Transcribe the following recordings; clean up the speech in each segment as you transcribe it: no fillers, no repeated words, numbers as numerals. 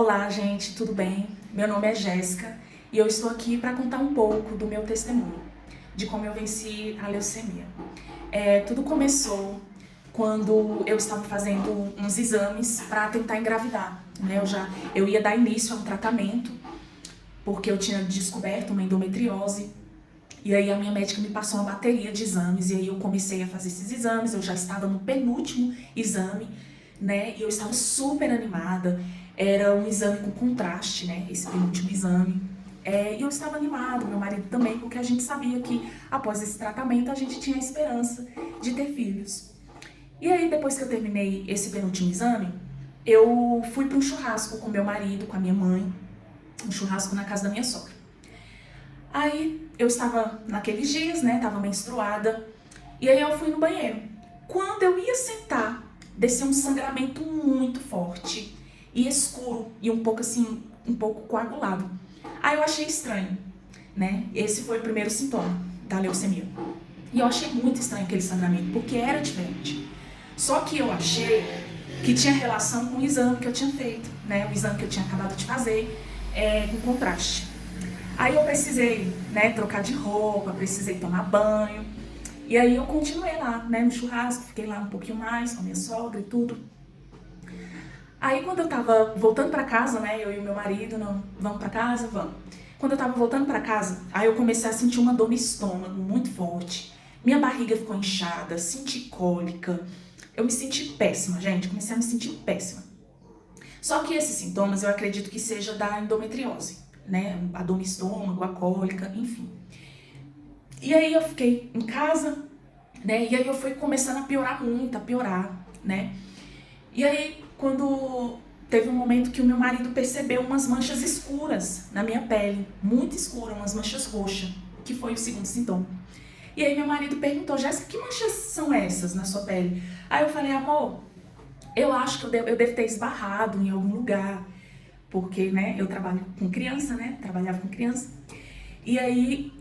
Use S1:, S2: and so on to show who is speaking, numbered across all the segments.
S1: Olá, gente, tudo bem? Meu nome é Jéssica e eu estou aqui para contar um pouco do meu testemunho, de como eu venci a leucemia. Tudo começou quando eu estava fazendo uns exames para tentar engravidar, né? Eu ia dar início a um tratamento porque eu tinha descoberto uma endometriose. E aí a minha médica me passou uma bateria de exames e aí eu comecei a fazer esses exames. Eu já estava no penúltimo exame, né? E eu estava super animada. Era um exame com contraste, né? Esse penúltimo exame. E eu estava animada, meu marido também, porque a gente sabia que após esse tratamento a gente tinha a esperança de ter filhos. E aí, depois que eu terminei esse penúltimo exame, eu fui para um churrasco com meu marido, com a minha mãe, um churrasco na casa da minha sogra. Aí eu estava naqueles dias, né? Tava menstruada. E aí eu fui no banheiro. Quando eu ia sentar, desceu um sangramento muito forte e escuro e um pouco assim, um pouco coagulado. Aí eu achei estranho, né? Esse foi o primeiro sintoma da leucemia. E eu achei muito estranho aquele sangramento, porque era diferente. Só que eu achei que tinha relação com o exame que eu tinha feito, né? O exame que eu tinha acabado de fazer, com contraste. Aí eu precisei, né, trocar de roupa, precisei tomar banho. E aí eu continuei lá, né, no churrasco, fiquei lá um pouquinho mais com a minha sogra e tudo. Aí quando eu tava voltando pra casa, né, eu e o meu marido, não, vamos pra casa? Vamos. Quando eu tava voltando pra casa, aí eu comecei a sentir uma dor no estômago muito forte. Minha barriga ficou inchada, senti cólica. Eu me senti péssima, gente, comecei a me sentir péssima. Só que esses sintomas eu acredito que seja da endometriose, né? A dor no estômago, a cólica, enfim. E aí eu fiquei em casa, né? E aí eu fui começando a piorar muito, a piorar, né? E aí quando teve um momento que o meu marido percebeu umas manchas escuras na minha pele, muito escuras, umas manchas roxas, que foi o segundo sintoma. E aí meu marido perguntou: Jéssica, que manchas são essas na sua pele? Aí eu falei: amor, eu acho que eu devo ter esbarrado em algum lugar, porque, né, eu trabalho com criança, né, trabalhava com criança, e aí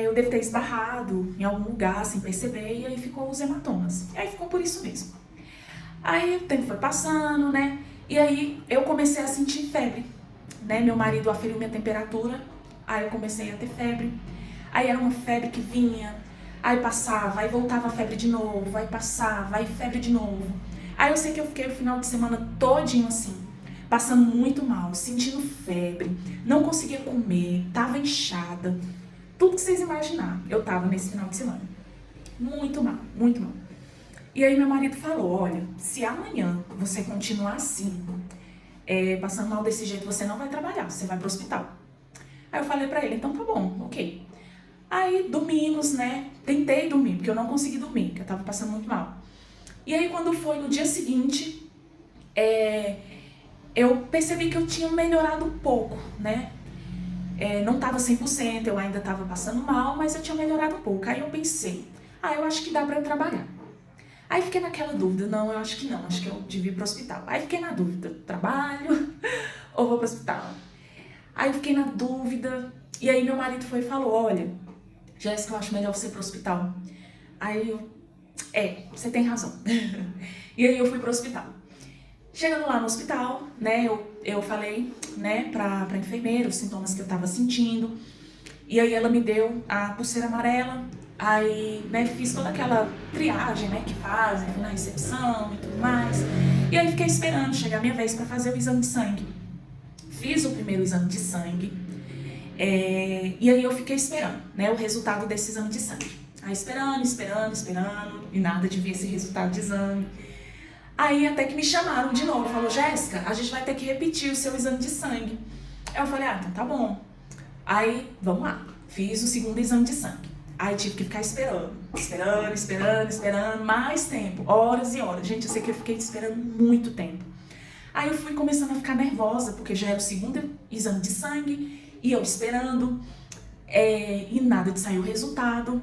S1: eu devo ter esbarrado em algum lugar sem perceber, e aí ficou os hematomas, e aí ficou por isso mesmo. Aí o tempo foi passando, né, e aí eu comecei a sentir febre, né, meu marido aferiu minha temperatura, aí eu comecei a ter febre, aí era uma febre que vinha, aí passava, aí voltava a febre de novo, aí passava, aí febre de novo. Aí eu sei que eu fiquei o final de semana todinho assim, passando muito mal, sentindo febre, não conseguia comer, tava inchada, tudo que vocês imaginar, eu tava nesse final de semana. Muito mal, muito mal. E aí meu marido falou: olha, se amanhã você continuar assim, passando mal desse jeito, você não vai trabalhar, você vai pro hospital. Aí eu falei pra ele: então tá bom, ok. Aí dormimos, né, tentei dormir, porque eu não consegui dormir, porque eu tava passando muito mal. E aí quando foi no dia seguinte, eu percebi que eu tinha melhorado um pouco, né? Não tava 100%, eu ainda tava passando mal, mas eu tinha melhorado um pouco. Aí eu pensei: eu acho que dá pra eu trabalhar. Aí fiquei naquela dúvida: não, eu acho que não, acho que eu devia ir pro hospital. Aí fiquei na dúvida: trabalho ou vou pro hospital? Aí fiquei na dúvida, e aí meu marido foi e falou: olha, Jéssica, eu acho melhor você ir pro hospital. Aí eu: você tem razão. E aí eu fui pro hospital. Chegando lá no hospital, né, eu falei, né, pra enfermeira os sintomas que eu tava sentindo. E aí ela me deu a pulseira amarela. Aí, né, fiz toda aquela triagem, né, que fazem na recepção e tudo mais. E aí fiquei esperando chegar a minha vez pra fazer o exame de sangue. Fiz o primeiro exame de sangue. E aí eu fiquei esperando, né, o resultado desse exame de sangue. Aí esperando, e nada de vir esse resultado de exame. Aí até que me chamaram de novo, falou: Jéssica, a gente vai ter que repetir o seu exame de sangue. Aí eu falei: então tá bom. Aí, vamos lá, fiz o segundo exame de sangue. Aí tive que ficar esperando, mais tempo, horas e horas. Gente, eu sei que eu fiquei esperando muito tempo. Aí eu fui começando a ficar nervosa, porque já era o segundo exame de sangue, e eu esperando, e nada de sair o resultado.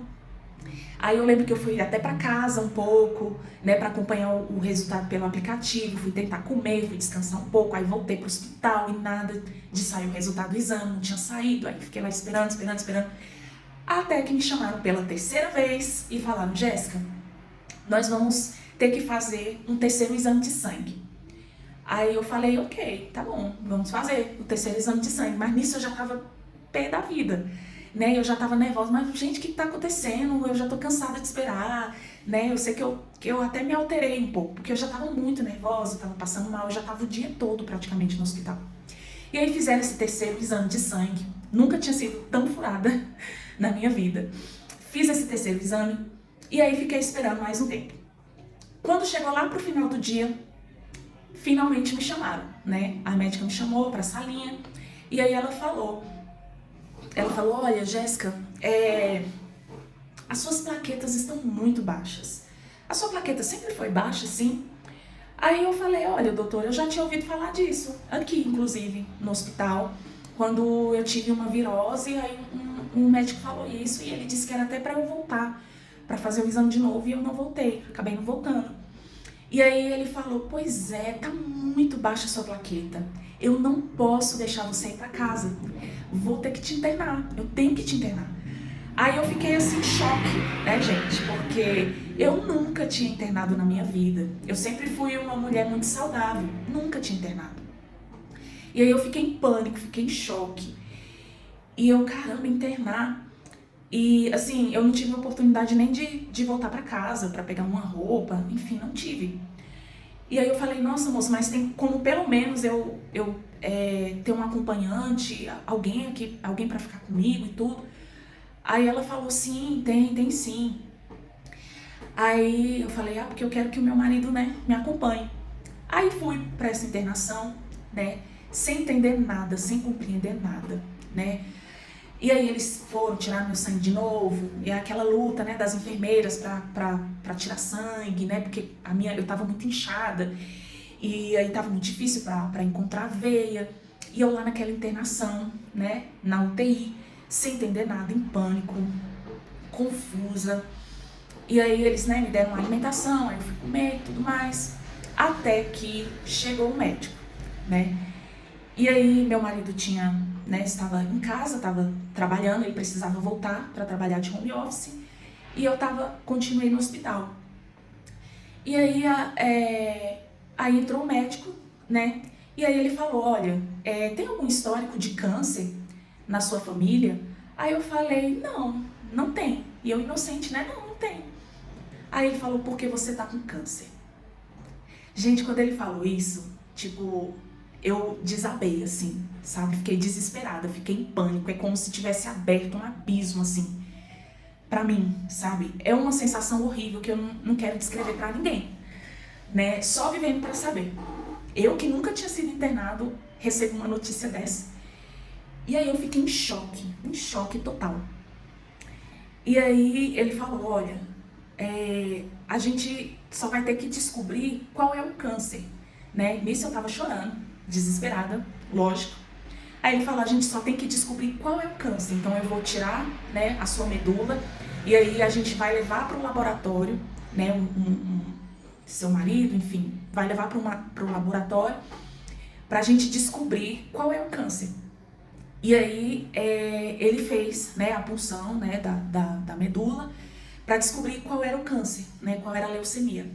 S1: Aí eu lembro que eu fui até pra casa um pouco, né, pra acompanhar o resultado pelo aplicativo, fui tentar comer, fui descansar um pouco, aí voltei pro hospital e nada de sair o resultado do exame, não tinha saído, aí fiquei lá esperando. Até que me chamaram pela terceira vez e falaram: Jéssica, nós vamos ter que fazer um terceiro exame de sangue. Aí eu falei, ok, tá bom, vamos fazer o terceiro exame de sangue. Mas nisso eu já tava pé da vida, né? Eu já tava nervosa, mas gente, o que tá acontecendo? Eu já tô cansada de esperar, né? Eu sei que eu até me alterei um pouco, porque eu já tava muito nervosa, tava passando mal, eu já tava o dia todo praticamente no hospital. E aí fizeram esse terceiro exame de sangue. Nunca tinha sido tão furada na minha vida. Fiz esse terceiro exame e aí fiquei esperando mais um tempo. Quando chegou lá pro final do dia, finalmente me chamaram, né? A médica me chamou pra salinha e aí ela falou, olha, Jéssica, as suas plaquetas estão muito baixas. A sua plaqueta sempre foi baixa, sim? Aí eu falei, olha, doutor, eu já tinha ouvido falar disso, aqui, inclusive, no hospital, quando eu tive uma virose, aí um médico falou isso e ele disse que era até pra eu voltar, pra fazer o exame de novo, e eu não voltei, acabei não voltando. E aí ele falou, pois é, tá muito baixa a sua plaqueta, eu não posso deixar você ir pra casa, vou ter que te internar, eu tenho que te internar. Aí eu fiquei assim em choque, né, gente? Porque eu nunca tinha internado na minha vida. Eu sempre fui uma mulher muito saudável, nunca tinha internado. E aí eu fiquei em pânico, fiquei em choque. E eu, caramba, internar. E assim, eu não tive a oportunidade nem de voltar pra casa, pra pegar uma roupa, enfim, não tive. E aí eu falei, nossa, moça, mas tem como pelo menos eu ter um acompanhante, alguém aqui, alguém pra ficar comigo e tudo. Aí ela falou, sim, tem sim. Aí eu falei, porque eu quero que o meu marido, né, me acompanhe. Aí fui pra essa internação, né, sem entender nada, sem compreender nada, né. E aí eles foram tirar meu sangue de novo, e é aquela luta, né, das enfermeiras pra tirar sangue, né, porque eu tava muito inchada, e aí tava muito difícil pra encontrar veia. E eu lá naquela internação, né, na UTI, sem entender nada, em pânico, confusa. E aí eles, né, me deram uma alimentação, aí eu fui comer e tudo mais, até que chegou o médico, né. E aí meu marido estava em casa, estava trabalhando, ele precisava voltar para trabalhar de home office, e eu continuei no hospital. E aí, aí entrou o médico, né, e aí ele falou, olha, tem algum histórico de câncer na sua família? Aí eu falei, não tem. E eu inocente, né? Não tem. Aí ele falou, porque você tá com câncer. Gente, quando ele falou isso, tipo, eu desabei, assim, sabe? Fiquei desesperada, fiquei em pânico. É como se tivesse aberto um abismo, assim, pra mim, sabe? É uma sensação horrível que eu não quero descrever pra ninguém, né? Só vivendo pra saber. Eu que nunca tinha sido internado, recebo uma notícia dessa. E aí eu fiquei em choque total. E aí ele falou, olha, a gente só vai ter que descobrir qual é o câncer, né? Nisso eu tava chorando, desesperada, lógico. Aí ele falou, a gente só tem que descobrir qual é o câncer, então eu vou tirar, né, a sua medula, e aí a gente vai levar para o laboratório, né, seu marido, enfim, vai levar para o laboratório pra gente descobrir qual é o câncer. E aí ele fez, né, a punção, né, da medula para descobrir qual era o câncer, né, qual era a leucemia.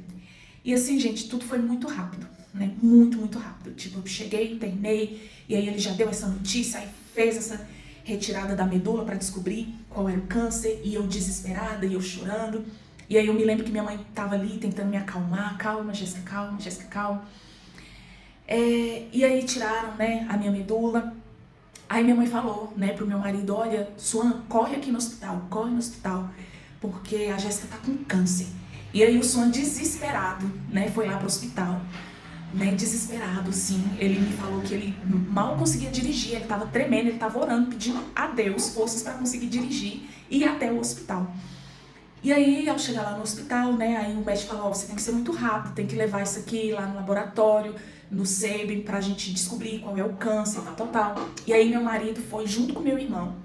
S1: E assim, gente, tudo foi muito rápido, né, muito rápido. Tipo, eu cheguei, internei, e aí ele já deu essa notícia, aí fez essa retirada da medula para descobrir qual era o câncer, e eu desesperada, e eu chorando. E aí eu me lembro que minha mãe tava ali tentando me acalmar, calma, Jéssica, calma, Jéssica, calma. E aí tiraram, né, a minha medula. Aí minha mãe falou, né, pro meu marido, olha, Suan, corre aqui no hospital, porque a Jéssica tá com câncer. E aí o Suan, desesperado, né, foi lá pro hospital, né, desesperado, sim. Ele me falou que ele mal conseguia dirigir, ele tava tremendo, ele tava orando, pedindo a Deus forças para conseguir dirigir e ir até o hospital. E aí, ao chegar lá no hospital, né, aí o médico falou, você tem que ser muito rápido, tem que levar isso aqui lá no laboratório, no SEB, pra gente descobrir qual é o câncer, tal. E aí meu marido foi junto com meu irmão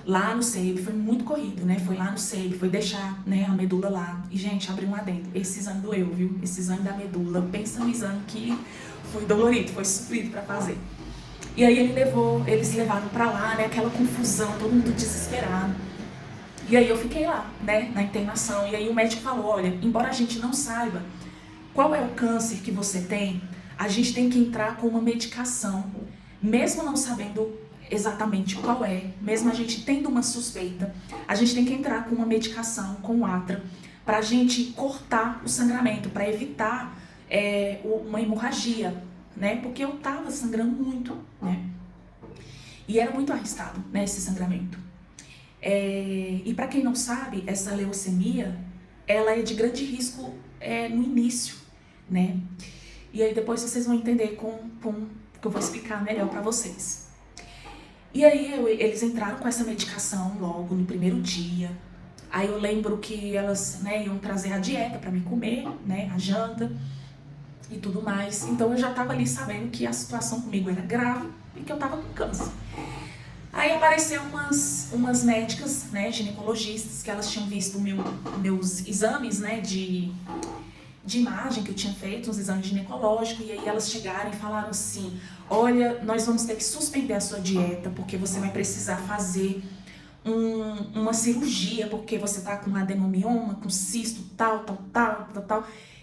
S1: lá no SEB, foi muito corrido, né, foi lá no SEB, foi deixar, né, a medula lá. E, gente, abriu um adendo, esse exame doeu, viu, esse exame da medula, pensa no exame que foi dolorido, foi sofrido pra fazer. E aí eles levaram pra lá, né, aquela confusão, todo mundo desesperado. E aí eu fiquei lá, né, na internação, e aí o médico falou, olha, embora a gente não saiba qual é o câncer que você tem, a gente tem que entrar com uma medicação, mesmo não sabendo exatamente qual é, mesmo a gente tendo uma suspeita, a gente tem que entrar com uma medicação, com o Atra, para a gente cortar o sangramento, para evitar uma hemorragia, né? Porque eu tava sangrando muito, né? E era muito arriscado, né, esse sangramento. E para quem não sabe, essa leucemia, ela é de grande risco no início, né? E aí depois vocês vão entender que eu vou explicar melhor para vocês. E aí eles entraram com essa medicação logo no primeiro dia. Aí eu lembro que elas, né, iam trazer a dieta para me comer, né, a janta e tudo mais. Então eu já tava ali sabendo que a situação comigo era grave e que eu tava com câncer. Aí apareceu umas médicas, né, ginecologistas, que elas tinham visto meus exames, né, de imagem que eu tinha feito, uns exames ginecológicos, e aí elas chegaram e falaram assim: olha, nós vamos ter que suspender a sua dieta, porque você vai precisar fazer uma cirurgia, porque você tá com adenomioma, com cisto, tal.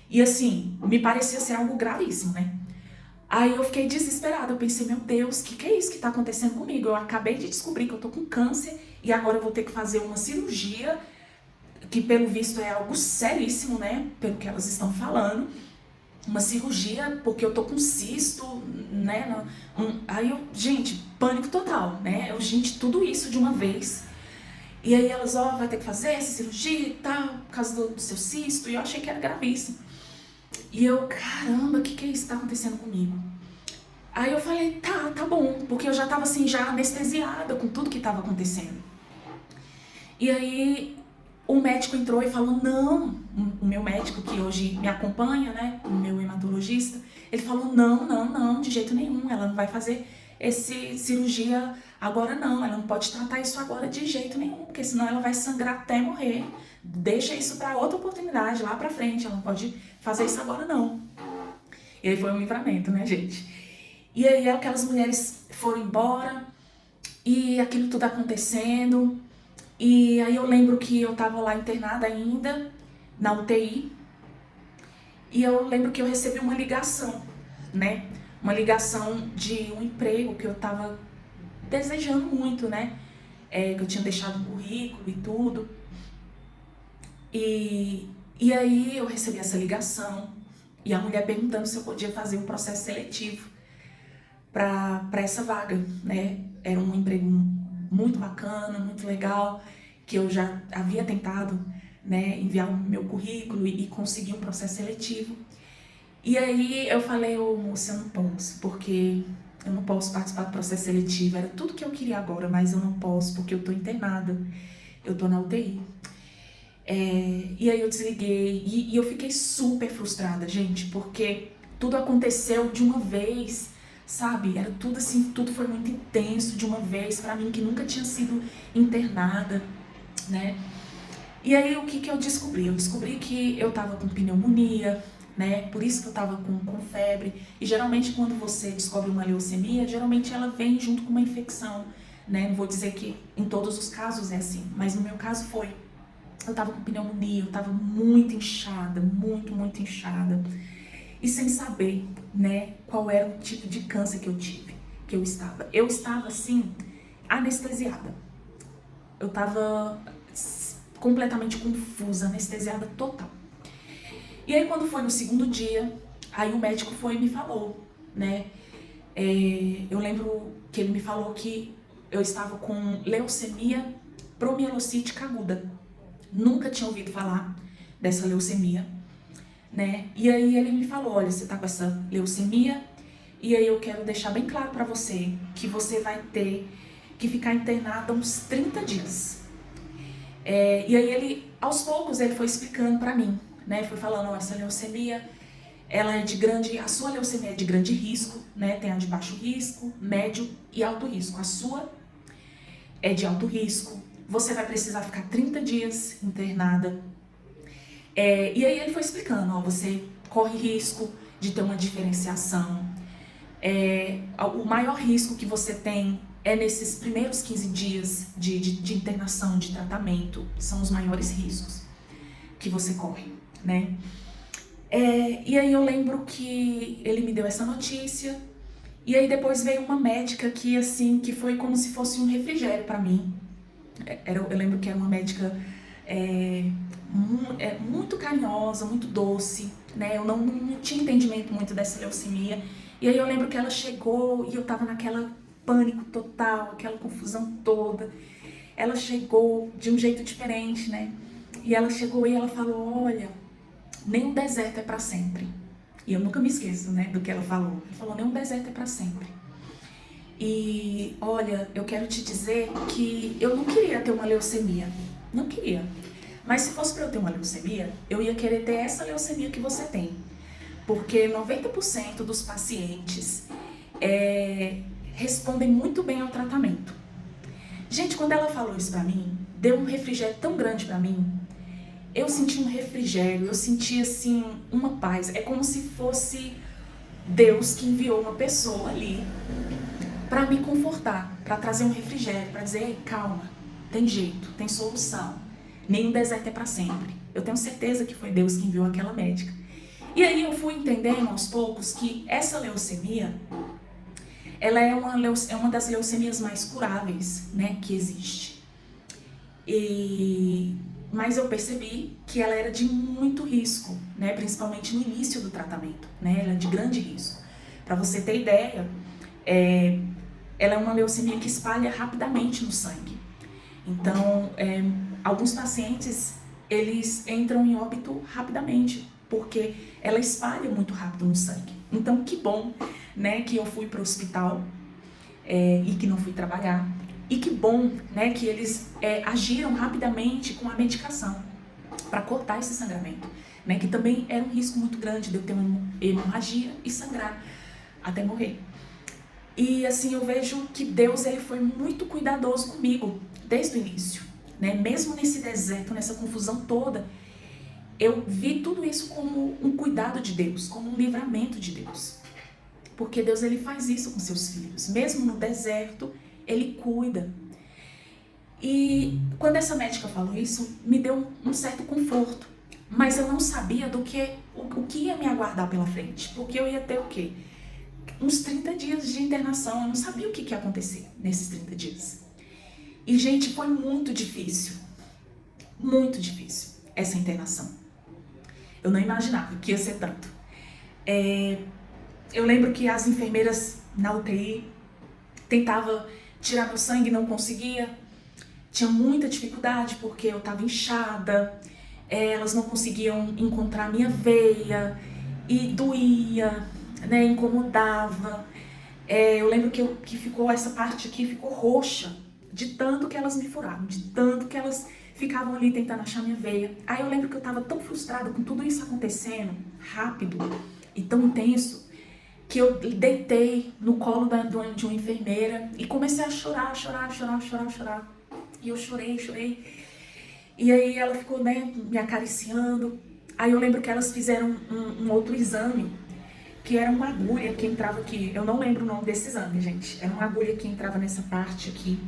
S1: E assim, me parecia ser algo gravíssimo, né? Aí eu fiquei desesperada, eu pensei, meu Deus, o que é isso que tá acontecendo comigo? Eu acabei de descobrir que eu tô com câncer e agora eu vou ter que fazer uma cirurgia, que pelo visto é algo seríssimo, né? Pelo que elas estão falando. Uma cirurgia porque eu tô com cisto, né? Aí eu, gente, pânico total, né? Gente, tudo isso de uma vez. E aí elas, vai ter que fazer essa cirurgia e tal, por causa do seu cisto, e eu achei que era gravíssimo. E eu, caramba, o que é isso que tá acontecendo comigo? Aí eu falei, tá bom, porque eu já tava assim, já anestesiada com tudo que tava acontecendo. E aí o médico entrou e falou, não, o meu médico que hoje me acompanha, né, o meu hematologista, ele falou, não, de jeito nenhum, ela não vai fazer esse cirurgia agora não, ela não pode tratar isso agora de jeito nenhum, porque senão ela vai sangrar até morrer. Deixa isso para outra oportunidade, lá pra frente, ela não pode fazer isso agora não. E aí foi um livramento, né, gente? E aí aquelas mulheres foram embora, e aquilo tudo acontecendo, e aí eu lembro que eu tava lá internada ainda, na UTI, e eu lembro que eu recebi uma ligação, né? Uma ligação de um emprego que eu tava desejando muito, né? Que eu tinha deixado um currículo e tudo. E aí eu recebi essa ligação e a mulher perguntando se eu podia fazer um processo seletivo para essa vaga, né? Era um emprego muito bacana, muito legal, que eu já havia tentado, né, enviar o meu currículo e conseguir um processo seletivo. E aí eu falei, moça, eu não posso, porque eu não posso participar do processo seletivo. Era tudo que eu queria agora, mas eu não posso, porque eu tô internada, eu tô na UTI. E aí eu desliguei e eu fiquei super frustrada, gente, porque tudo aconteceu de uma vez, sabe? Era tudo assim, tudo foi muito intenso de uma vez pra mim, que nunca tinha sido internada, né? E aí o que eu descobri? Eu descobri que eu tava com pneumonia, né? Por isso que eu tava com febre. E geralmente quando você descobre uma leucemia, geralmente ela vem junto com uma infecção, né? Não vou dizer que em todos os casos é assim, mas no meu caso foi. Eu tava com pneumonia, eu tava muito inchada, muito inchada. E sem saber, né, qual era o tipo de câncer que eu tive, que eu estava. Eu estava, assim, anestesiada. Eu tava completamente confusa, anestesiada total. E aí quando foi no segundo dia, aí o médico foi e me falou, né, eu lembro que ele me falou que eu estava com leucemia promielocítica aguda. Nunca tinha ouvido falar dessa leucemia, né? E aí ele me falou, olha, você tá com essa leucemia e aí eu quero deixar bem claro pra você que você vai ter que ficar internada uns 30 dias. E aí ele, aos poucos, ele foi explicando pra mim, né? Foi falando, ó, essa leucemia, ela é de grande, a sua leucemia é de grande risco, né? Tem a de baixo risco, médio e alto risco. A sua é de alto risco. Você vai precisar ficar 30 dias internada. E aí ele foi explicando, ó, você corre risco de ter uma diferenciação. O maior risco que você tem é nesses primeiros 15 dias de internação, de tratamento. São os maiores riscos que você corre, né? E aí eu lembro que ele me deu essa notícia, e aí depois veio uma médica que, assim, que foi como se fosse um refrigério para mim. Eu lembro que era uma médica muito carinhosa, muito doce, né? Eu não tinha entendimento muito dessa leucemia. E aí eu lembro que ela chegou e eu tava naquela pânico total, aquela confusão toda. Ela chegou de um jeito diferente, né? E ela chegou e ela falou: olha, nenhum deserto é para sempre. E eu nunca me esqueço, né, do que ela falou. Ela falou: nenhum deserto é para sempre. E olha, eu quero te dizer que eu não queria ter uma leucemia. Não queria. Mas se fosse para eu ter uma leucemia, eu ia querer ter essa leucemia que você tem. Porque 90% dos pacientes respondem muito bem ao tratamento. Gente, quando ela falou isso pra mim, deu um refrigério tão grande pra mim. Eu senti um refrigério, eu senti assim uma paz. É como se fosse Deus que enviou uma pessoa ali para me confortar, para trazer um refrigério, para dizer: ei, calma, tem jeito, tem solução. Nenhum deserto é para sempre. Eu tenho certeza que foi Deus que enviou aquela médica. E aí eu fui entendendo aos poucos que essa leucemia, ela é uma das leucemias mais curáveis, né, que existe. Mas eu percebi que ela era de muito risco, né, principalmente no início do tratamento, né, ela é de grande risco. Para você ter ideia, ela é uma leucemia que espalha rapidamente no sangue. Então, alguns pacientes, eles entram em óbito rapidamente, porque ela espalha muito rápido no sangue. Então, que bom, né, que eu fui para o hospital e que não fui trabalhar. E que bom, né, que eles agiram rapidamente com a medicação para cortar esse sangramento, né, que também era um risco muito grande de eu ter uma hemorragia e sangrar até morrer. E assim, eu vejo que Deus, ele foi muito cuidadoso comigo desde o início, né? Mesmo nesse deserto, nessa confusão toda, eu vi tudo isso como um cuidado de Deus, como um livramento de Deus. Porque Deus, ele faz isso com seus filhos. Mesmo no deserto, ele cuida. E quando essa médica falou isso, me deu um certo conforto. Mas eu não sabia o que ia me aguardar pela frente. Porque eu ia ter o quê? Uns 30 dias de internação. Eu não sabia o que ia acontecer nesses 30 dias. E, gente, foi muito difícil essa internação. Eu não imaginava que ia ser tanto. Eu lembro que as enfermeiras na UTI tentavam tirar meu sangue e não conseguia. Tinha muita dificuldade porque eu estava inchada, elas não conseguiam encontrar minha veia e doía, né, incomodava. Eu lembro que ficou essa parte aqui, ficou roxa, de tanto que elas me furaram, de tanto que elas ficavam ali tentando achar minha veia. Aí eu lembro que eu estava tão frustrada com tudo isso acontecendo, rápido e tão intenso, que eu deitei no colo de uma enfermeira e comecei a chorar. E eu chorei. E aí ela ficou, né, me acariciando. Aí eu lembro que elas fizeram um outro exame, que era uma agulha que entrava aqui. Eu não lembro o nome desse exame, gente. Era uma agulha que entrava nessa parte aqui.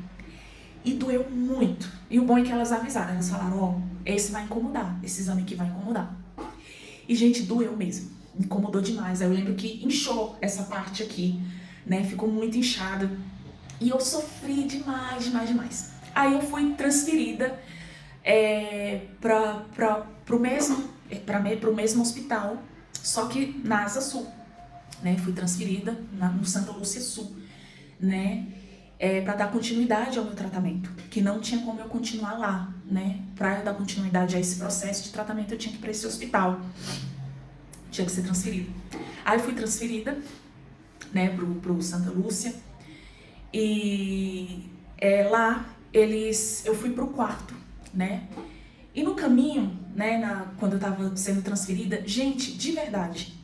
S1: E doeu muito. E o bom é que elas avisaram. Elas falaram: ó, esse vai incomodar. Esse exame aqui vai incomodar. E, gente, doeu mesmo. Incomodou demais. Aí eu lembro que inchou essa parte aqui, né? Ficou muito inchada. E eu sofri demais. Aí eu fui transferida pro mesmo hospital, só que na Asa Sul, né? Fui transferida no Santa Lúcia Sul, né? Para dar continuidade ao meu tratamento, que não tinha como eu continuar lá, né? Para eu dar continuidade a esse processo de tratamento, eu tinha que ir para esse hospital, tinha que ser transferida. Aí eu fui transferida, né, pro Santa Lúcia, e lá eu fui pro quarto, né? E no caminho, né, quando eu tava sendo transferida, gente, de verdade,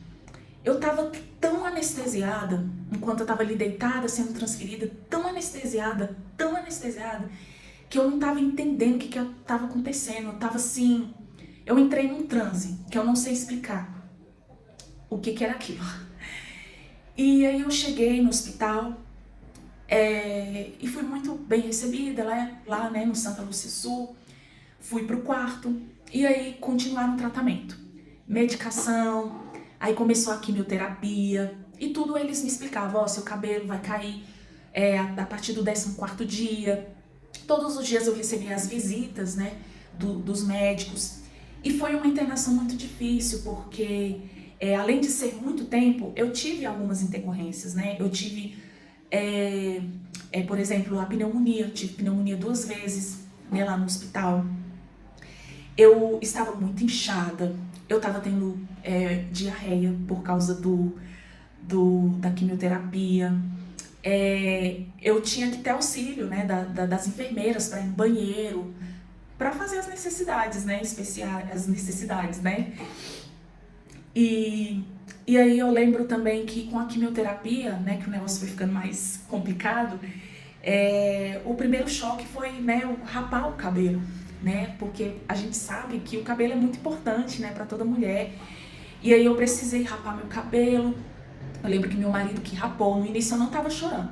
S1: eu tava tão anestesiada, enquanto eu tava ali deitada, sendo transferida, tão anestesiada, que eu não tava entendendo o que tava acontecendo. Eu tava assim, eu entrei num transe, que eu não sei explicar o que era aquilo. E aí eu cheguei no hospital, e fui muito bem recebida lá, né, no Santa Lúcia Sul. Fui pro quarto, e aí continuaram o tratamento. medicação, aí começou a quimioterapia, e tudo eles me explicavam, ó, seu cabelo vai cair a partir do 14º dia. Todos os dias eu recebia as visitas, né, dos médicos, e foi uma internação muito difícil, porque além de ser muito tempo, eu tive algumas intercorrências, né, eu tive, por exemplo, a pneumonia, eu tive pneumonia 2 vezes, né, lá no hospital. Eu estava muito inchada, eu estava tendo diarreia por causa da quimioterapia. Eu tinha que ter auxílio, né, das enfermeiras para ir no banheiro, para fazer as necessidades, né, especiais, as necessidades, né. E aí eu lembro também que com a quimioterapia, né, que o negócio foi ficando mais complicado, o primeiro choque foi, né, rapar o cabelo, né, porque a gente sabe que o cabelo é muito importante, né, para toda mulher. E aí eu precisei rapar meu cabelo. Eu lembro que meu marido que rapou, no início eu não tava chorando,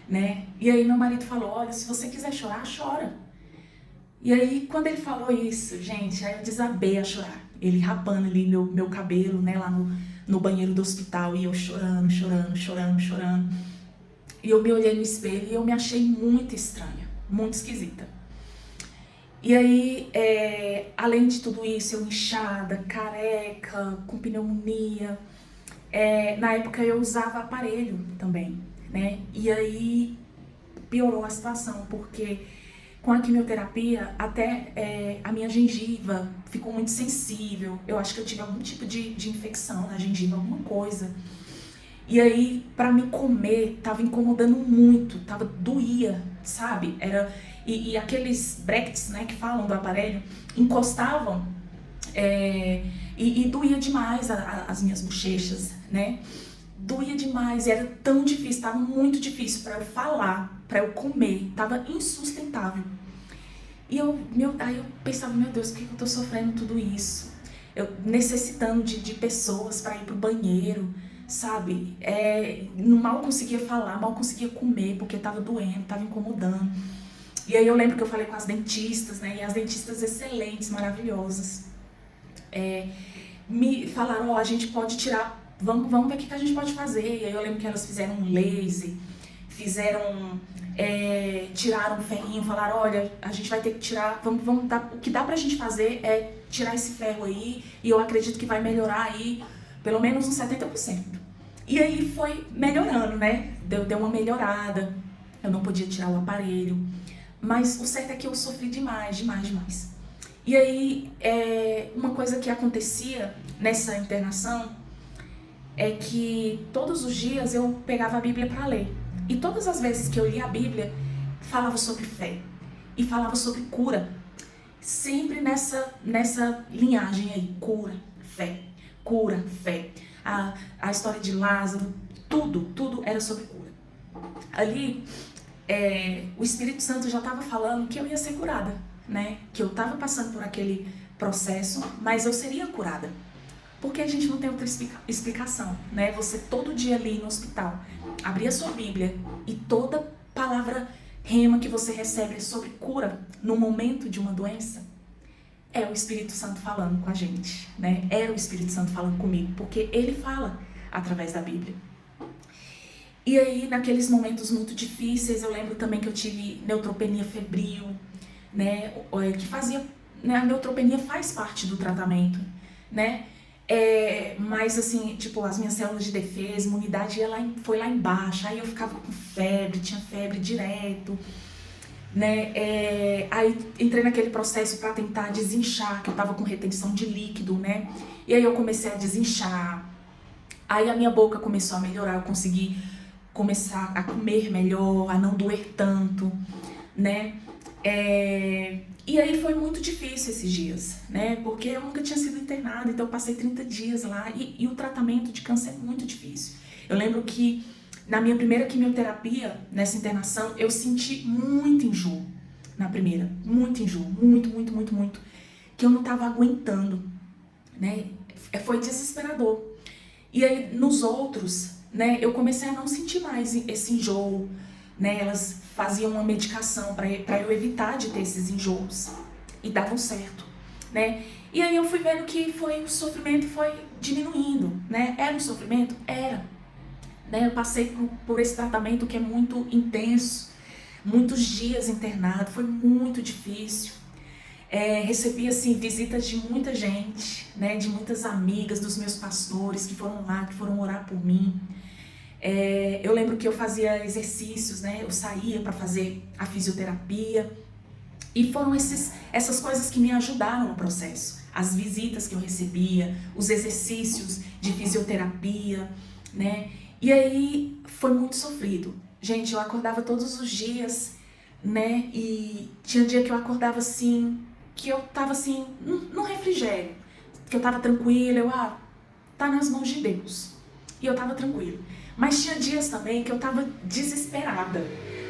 S1: né? E aí meu marido falou, olha, se você quiser chorar, chora. E aí quando ele falou isso, gente, aí eu desabei a chorar. Ele rapando ali meu cabelo, né, lá no banheiro do hospital, e eu chorando, chorando, chorando, chorando. E eu me olhei no espelho e eu me achei muito estranha, muito esquisita. E aí, além de tudo isso, eu inchada, careca, com pneumonia. Na época eu usava aparelho também, né? E aí piorou a situação, porque com a quimioterapia até a minha gengiva ficou muito sensível. Eu acho que eu tive algum tipo de infecção na gengiva, alguma coisa. E aí, pra me comer, tava incomodando muito, doía, sabe? E aqueles brackets, né, que falam do aparelho, encostavam e doía demais as minhas bochechas, né? Doía demais, e era tão difícil, tava muito difícil pra eu falar, pra eu comer, tava insustentável. E aí eu pensava, meu Deus, por que eu tô sofrendo tudo isso? Eu necessitando de pessoas pra ir pro banheiro, sabe? Mal conseguia falar, mal conseguia comer, porque tava doendo, tava incomodando. E aí eu lembro que eu falei com as dentistas, né? E as dentistas excelentes, maravilhosas, me falaram, ó, a gente pode tirar, vamos ver o que a gente pode fazer. E aí eu lembro que elas fizeram um laser, tiraram um ferrinho, falaram, olha, a gente vai ter que tirar, vamos dar, o que dá pra gente fazer é tirar esse ferro aí, e eu acredito que vai melhorar aí pelo menos uns 70%. E aí foi melhorando, né? Deu uma melhorada, eu não podia tirar o aparelho, mas o certo é que eu sofri demais, demais, demais. E aí, uma coisa que acontecia nessa internação é que todos os dias eu pegava a Bíblia para ler. E todas as vezes que eu lia a Bíblia, falava sobre fé e falava sobre cura. Sempre nessa linhagem aí, cura, fé, cura, fé. A história de Lázaro, tudo era sobre cura. Ali, o Espírito Santo já estava falando que eu ia ser curada, né? Que eu estava passando por aquele processo, mas eu seria curada. Porque a gente não tem outra explicação, né? Você todo dia ali no hospital, abrir a sua Bíblia e toda palavra rema que você recebe é sobre cura no momento de uma doença, é o Espírito Santo falando com a gente, né? Era o Espírito Santo falando comigo, porque ele fala através da Bíblia. E aí, naqueles momentos muito difíceis, eu lembro também que eu tive neutropenia febril, né? Que fazia, né? A neutropenia faz parte do tratamento, né? Mas assim, tipo, as minhas células de defesa, imunidade foi lá embaixo, aí eu ficava com febre, tinha febre direto, né? Aí entrei naquele processo para tentar desinchar, que eu tava com retenção de líquido, né? E aí eu comecei a desinchar, aí a minha boca começou a melhorar, eu consegui começar a comer melhor, a não doer tanto, né? E aí foi muito difícil esses dias, né? Porque eu nunca tinha sido internada, então eu passei 30 dias lá e o tratamento de câncer é muito difícil. Eu lembro que na minha primeira quimioterapia, nessa internação, eu senti muito enjoo na primeira, muito enjoo, muito, que eu não tava aguentando, né? Foi desesperador. E aí nos outros, né, eu comecei a não sentir mais esse enjoo, né? Elas faziam uma medicação para eu evitar de ter esses enjoos e davam certo, né? E aí eu fui vendo que o sofrimento foi diminuindo, né? Era um sofrimento? Era. Né? Eu passei por esse tratamento que é muito intenso, muitos dias internado, foi muito difícil. Recebi assim visitas de muita gente, né? De muitas amigas dos meus pastores que foram lá, que foram orar por mim. Eu lembro que eu fazia exercícios, né? Eu saía para fazer a fisioterapia. E foram essas coisas que me ajudaram no processo. As visitas que eu recebia, os exercícios de fisioterapia, né? E aí foi muito sofrido. Gente, eu acordava todos os dias, né? E tinha dia que eu acordava assim, que eu tava assim, num refrigério. Que eu tava tranquila, tá nas mãos de Deus. E eu tava tranquila. Mas tinha dias também que eu tava desesperada,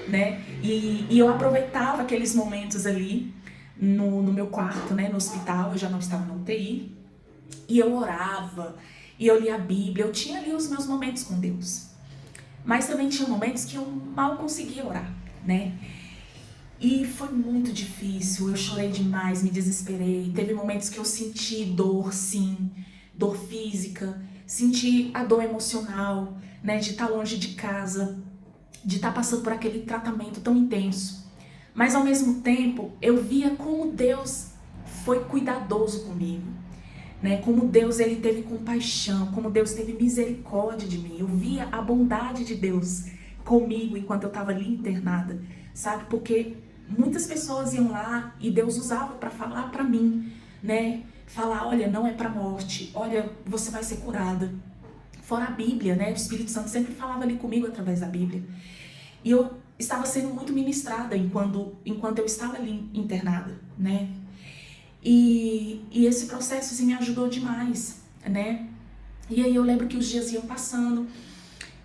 S1: né? E eu aproveitava aqueles momentos ali no meu quarto, né? No hospital, eu já não estava na UTI. E eu orava, e eu lia a Bíblia, eu tinha ali os meus momentos com Deus. Mas também tinha momentos que eu mal conseguia orar, né? E foi muito difícil, eu chorei demais, me desesperei. Teve momentos que eu senti dor, sim, dor física, senti a dor emocional, né? De estar longe de casa, de estar passando por aquele tratamento tão intenso. Mas ao mesmo tempo, eu via como Deus foi cuidadoso comigo, né? Como Deus ele teve compaixão, como Deus teve misericórdia de mim. Eu via a bondade de Deus comigo enquanto eu estava ali internada, sabe? Porque muitas pessoas iam lá e Deus usava para falar para mim, né? Falar, olha, não é para morte, olha, você vai ser curada. Fora a Bíblia, né? O Espírito Santo sempre falava ali comigo através da Bíblia. E eu estava sendo muito ministrada enquanto eu estava ali internada, né? E esse processo assim, me ajudou demais, né? E aí eu lembro que os dias iam passando,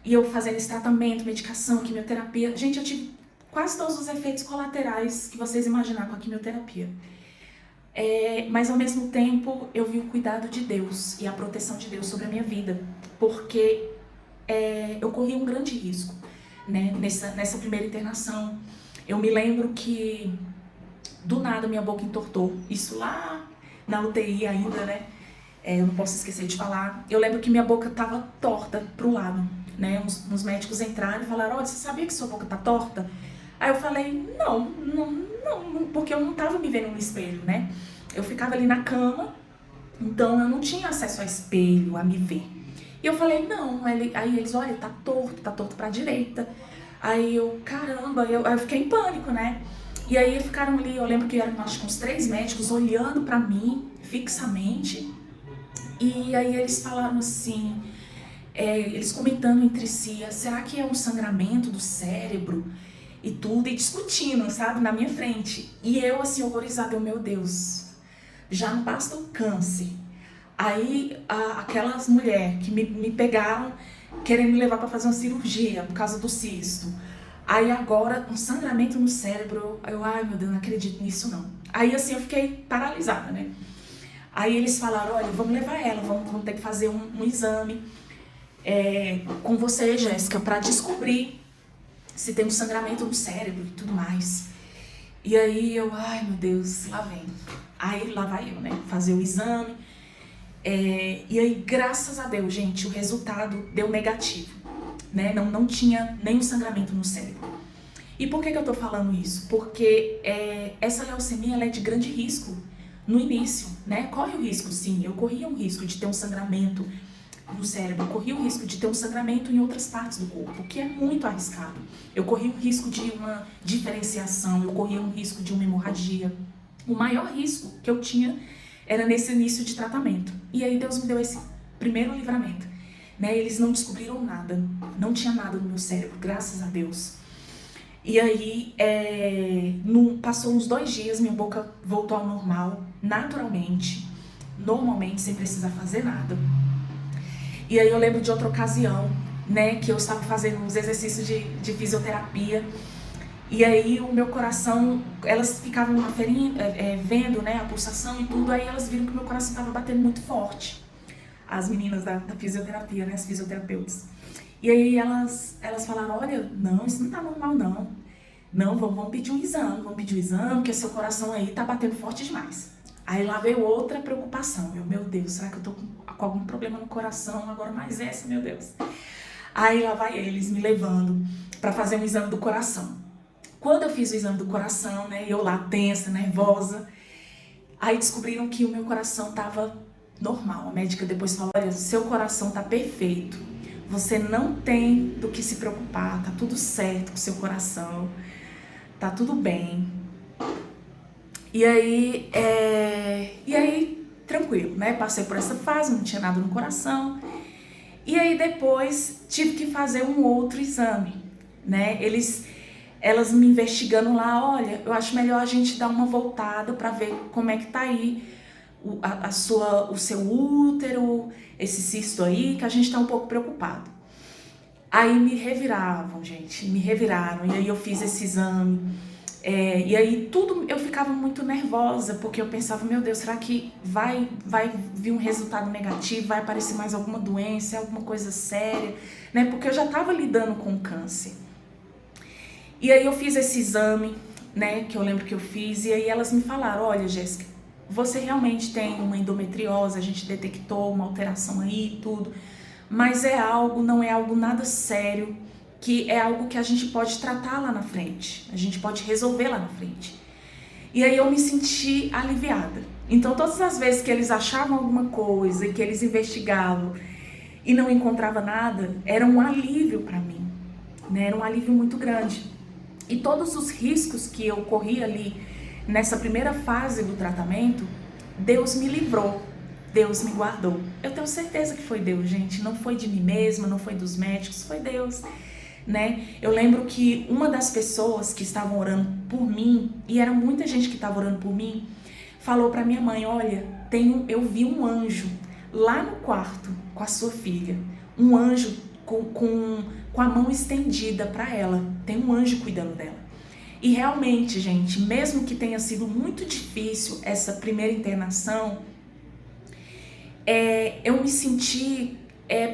S1: e eu fazendo esse tratamento, medicação, quimioterapia. Gente, eu tive quase todos os efeitos colaterais que vocês imaginam com a quimioterapia. Mas ao mesmo tempo eu vi o cuidado de Deus e a proteção de Deus sobre a minha vida, porque eu corri um grande risco, né? Nessa primeira internação. Eu me lembro que do nada minha boca entortou, isso lá na UTI ainda, né? Eu não posso esquecer de falar. Eu lembro que minha boca tava torta pro lado, né? Uns médicos entraram e falaram, olha, você sabia que sua boca tá torta? Aí eu falei, não, porque eu não tava me vendo no espelho, né? Eu ficava ali na cama, então eu não tinha acesso ao espelho, a me ver. E eu falei, não. Aí eles, olha, tá torto pra direita. Aí eu, caramba, aí eu fiquei em pânico, né? E aí ficaram ali, eu lembro que eram acho que uns 3 médicos olhando pra mim fixamente. E aí eles falaram assim, eles comentando entre si, será que é um sangramento do cérebro e tudo, e discutindo, sabe, na minha frente. E eu assim, horrorizada, meu Deus, já não basta o câncer. Aí aquelas mulheres que me pegaram querendo me levar para fazer uma cirurgia por causa do cisto. Aí agora um sangramento no cérebro, ai meu Deus, não acredito nisso não. Aí assim eu fiquei paralisada, né? Aí eles falaram, olha, vamos levar ela, vamos ter que fazer um exame com você, Jéssica, para descobrir se tem um sangramento no cérebro e tudo mais. E aí eu, ai meu Deus, lá vem. Aí lá vai eu, né, fazer o exame. E aí, graças a Deus, gente, o resultado deu negativo, né? Não tinha nenhum sangramento no cérebro. E por que eu tô falando isso? Porque essa leucemia ela é de grande risco no início, né? Corre o risco, sim. Eu corria um risco de ter um sangramento no cérebro, eu corria o risco de ter um sangramento em outras partes do corpo, que é muito arriscado. Eu corria o risco de uma diferenciação, eu corria um risco de uma hemorragia. O maior risco que eu tinha era nesse início de tratamento. E aí Deus me deu esse primeiro livramento, né? Eles não descobriram nada, não tinha nada no meu cérebro, graças a Deus. E aí, passou uns 2 dias, minha boca voltou ao normal, naturalmente, normalmente, sem precisar fazer nada. E aí eu lembro de outra ocasião, né, que eu estava fazendo uns exercícios de fisioterapia. E aí o meu coração, elas ficavam vendo, né, a pulsação e tudo, aí elas viram que o meu coração estava batendo muito forte. As meninas da fisioterapia, né, as fisioterapeutas. E aí elas falaram, olha, não, isso não tá normal não. Não, vamos pedir um exame, porque seu coração aí tá batendo forte demais. Aí lá veio outra preocupação. Meu Deus, será que eu tô com algum problema no coração? Agora mais essa, meu Deus. Aí lá vai eles me levando para fazer um exame do coração. Quando eu fiz o exame do coração, né, eu lá tensa, nervosa, aí descobriram que o meu coração tava normal. A médica depois falou, olha, seu coração tá perfeito. Você não tem do que se preocupar, tá tudo certo com seu coração, tá tudo bem. E aí, tranquilo, né? Passei por essa fase, não tinha nada no coração. E aí depois tive que fazer um outro exame, né? Elas me investigando lá, olha, eu acho melhor a gente dar uma voltada para ver como é que tá aí o seu útero, esse cisto aí, que a gente tá um pouco preocupado. Aí me reviravam, gente, me reviraram, e aí eu fiz esse exame. E aí tudo, eu ficava muito nervosa, porque eu pensava, meu Deus, será que vai vir um resultado negativo, vai aparecer mais alguma doença, alguma coisa séria, né? Porque eu já estava lidando com câncer. E aí eu fiz esse exame, né, que eu lembro que eu fiz, e aí elas me falaram, olha, Jéssica, você realmente tem uma endometriose, a gente detectou uma alteração aí e tudo, mas não é algo nada sério, que é algo que a gente pode tratar lá na frente, a gente pode resolver lá na frente. E aí eu me senti aliviada. Então todas as vezes que eles achavam alguma coisa e que eles investigavam e não encontravam nada, era um alívio para mim, né? Era um alívio muito grande. E todos os riscos que eu corri ali nessa primeira fase do tratamento, Deus me livrou, Deus me guardou. Eu tenho certeza que foi Deus, gente, não foi de mim mesma, não foi dos médicos, foi Deus. Né? Eu lembro que uma das pessoas que estavam orando por mim, e era muita gente que estava orando por mim, falou para minha mãe, olha, eu vi um anjo lá no quarto com a sua filha, um anjo com a mão estendida para ela, tem um anjo cuidando dela. E realmente, gente, mesmo que tenha sido muito difícil essa primeira internação, eu me senti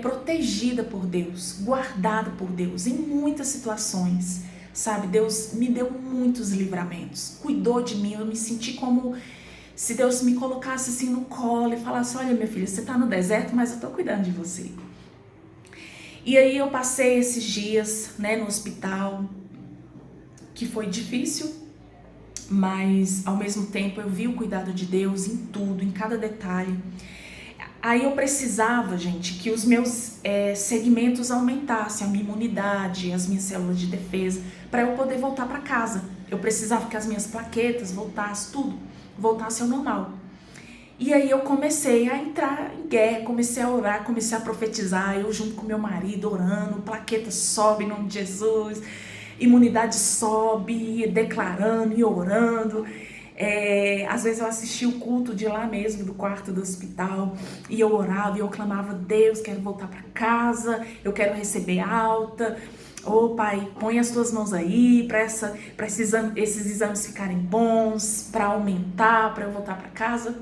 S1: protegida por Deus, guardada por Deus em muitas situações, sabe? Deus me deu muitos livramentos, cuidou de mim, eu me senti como se Deus me colocasse assim no colo e falasse, olha minha filha, você tá no deserto, mas eu tô cuidando de você. E aí eu passei esses dias, né, no hospital, que foi difícil, mas ao mesmo tempo eu vi o cuidado de Deus em tudo, em cada detalhe. Aí eu precisava, gente, que os meus segmentos aumentassem, a minha imunidade, as minhas células de defesa, para eu poder voltar para casa. Eu precisava que as minhas plaquetas voltassem, tudo voltasse ao normal. E aí eu comecei a entrar em guerra, comecei a orar, comecei a profetizar, eu junto com meu marido orando, plaqueta sobe em nome de Jesus, imunidade sobe, declarando e orando. Às vezes eu assistia o culto de lá mesmo, do quarto do hospital, e eu orava e eu clamava, Deus, quero voltar para casa, eu quero receber alta, Pai, põe as tuas mãos aí para esses exames ficarem bons, para aumentar, para eu voltar para casa.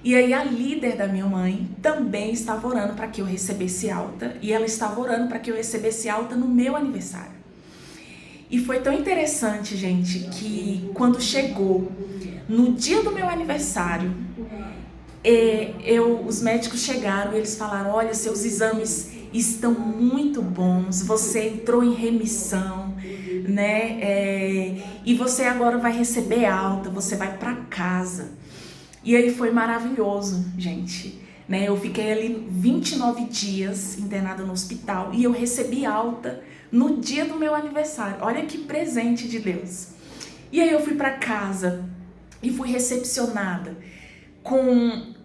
S1: E aí a líder da minha mãe também estava orando para que eu recebesse alta, e ela estava orando para que eu recebesse alta no meu aniversário. E foi tão interessante, gente, que quando chegou no dia do meu aniversário, os médicos chegaram e eles falaram, olha, seus exames estão muito bons, você entrou em remissão, né? E você agora vai receber alta, você vai para casa. E aí foi maravilhoso, gente, né? Eu fiquei ali 29 dias internada no hospital e eu recebi alta no dia do meu aniversário. Olha que presente de Deus. E aí eu fui para casa e fui recepcionada com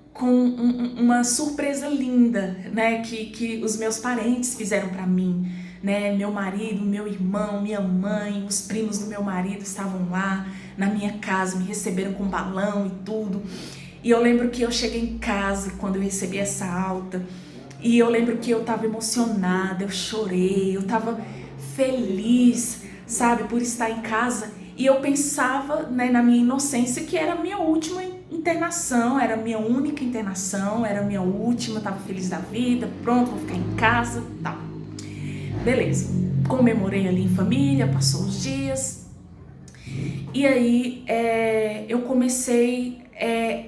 S1: uma surpresa linda, né, que os meus parentes fizeram para mim, né? Meu marido, meu irmão, minha mãe, os primos do meu marido estavam lá na minha casa, me receberam com balão e tudo. E eu lembro que eu cheguei em casa quando eu recebi essa alta, e eu lembro que eu estava emocionada, eu chorei, eu estava feliz, sabe, por estar em casa. E eu pensava, né, na minha inocência, que era a minha última internação, era a minha única internação, era a minha última, estava feliz da vida, pronto, vou ficar em casa, tal. Beleza, comemorei ali em família, passou os dias. E aí eu comecei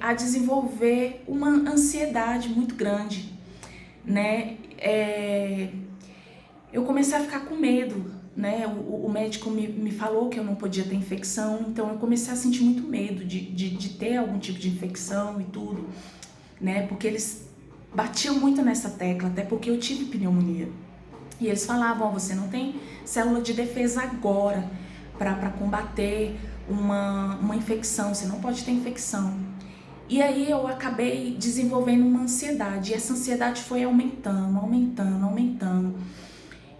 S1: a desenvolver uma ansiedade muito grande, né? Eu comecei a ficar com medo, né? O médico me falou que eu não podia ter infecção, então eu comecei a sentir muito medo de ter algum tipo de infecção e tudo, né? Porque eles batiam muito nessa tecla, até porque eu tive pneumonia. E eles falavam, você não tem célula de defesa agora para combater uma infecção, você não pode ter infecção. E aí eu acabei desenvolvendo uma ansiedade, e essa ansiedade foi aumentando.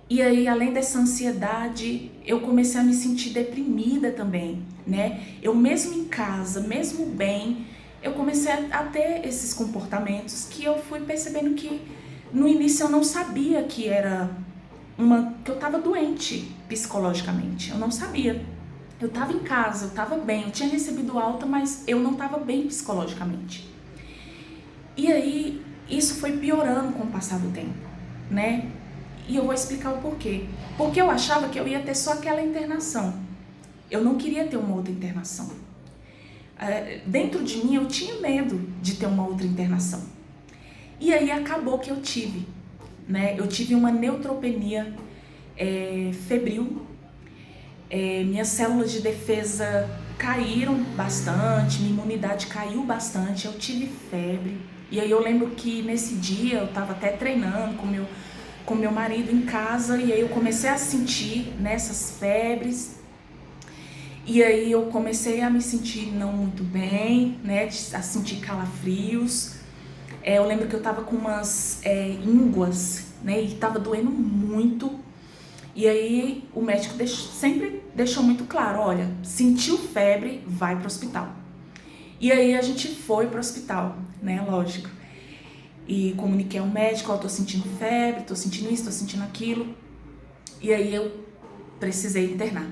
S1: E aí, além dessa ansiedade, eu comecei a me sentir deprimida também, né? Eu mesmo em casa, mesmo bem, eu comecei a ter esses comportamentos que eu fui percebendo que no início eu não sabia que que eu estava doente psicologicamente, eu não sabia. Eu estava em casa, eu estava bem, eu tinha recebido alta, mas eu não estava bem psicologicamente. E aí, isso foi piorando com o passar do tempo, né? E eu vou explicar o porquê. Porque eu achava que eu ia ter só aquela internação. Eu não queria ter uma outra internação. Dentro de mim eu tinha medo de ter uma outra internação. E aí acabou que eu tive, né? Eu tive uma neutropenia febril. Minhas células de defesa caíram bastante, minha imunidade caiu bastante, eu tive febre. E aí eu lembro que nesse dia eu estava até treinando com meu marido em casa, e aí eu comecei a sentir nessas febres, e aí eu comecei a me sentir não muito bem, né, a sentir calafrios. Eu lembro que eu tava com umas ínguas, né, e tava doendo muito, e aí o médico sempre deixou muito claro, olha, sentiu febre, vai pro hospital. E aí a gente foi pro hospital, né, lógico. E comuniquei ao médico, tô sentindo febre, tô sentindo isso, tô sentindo aquilo. E aí eu precisei internar.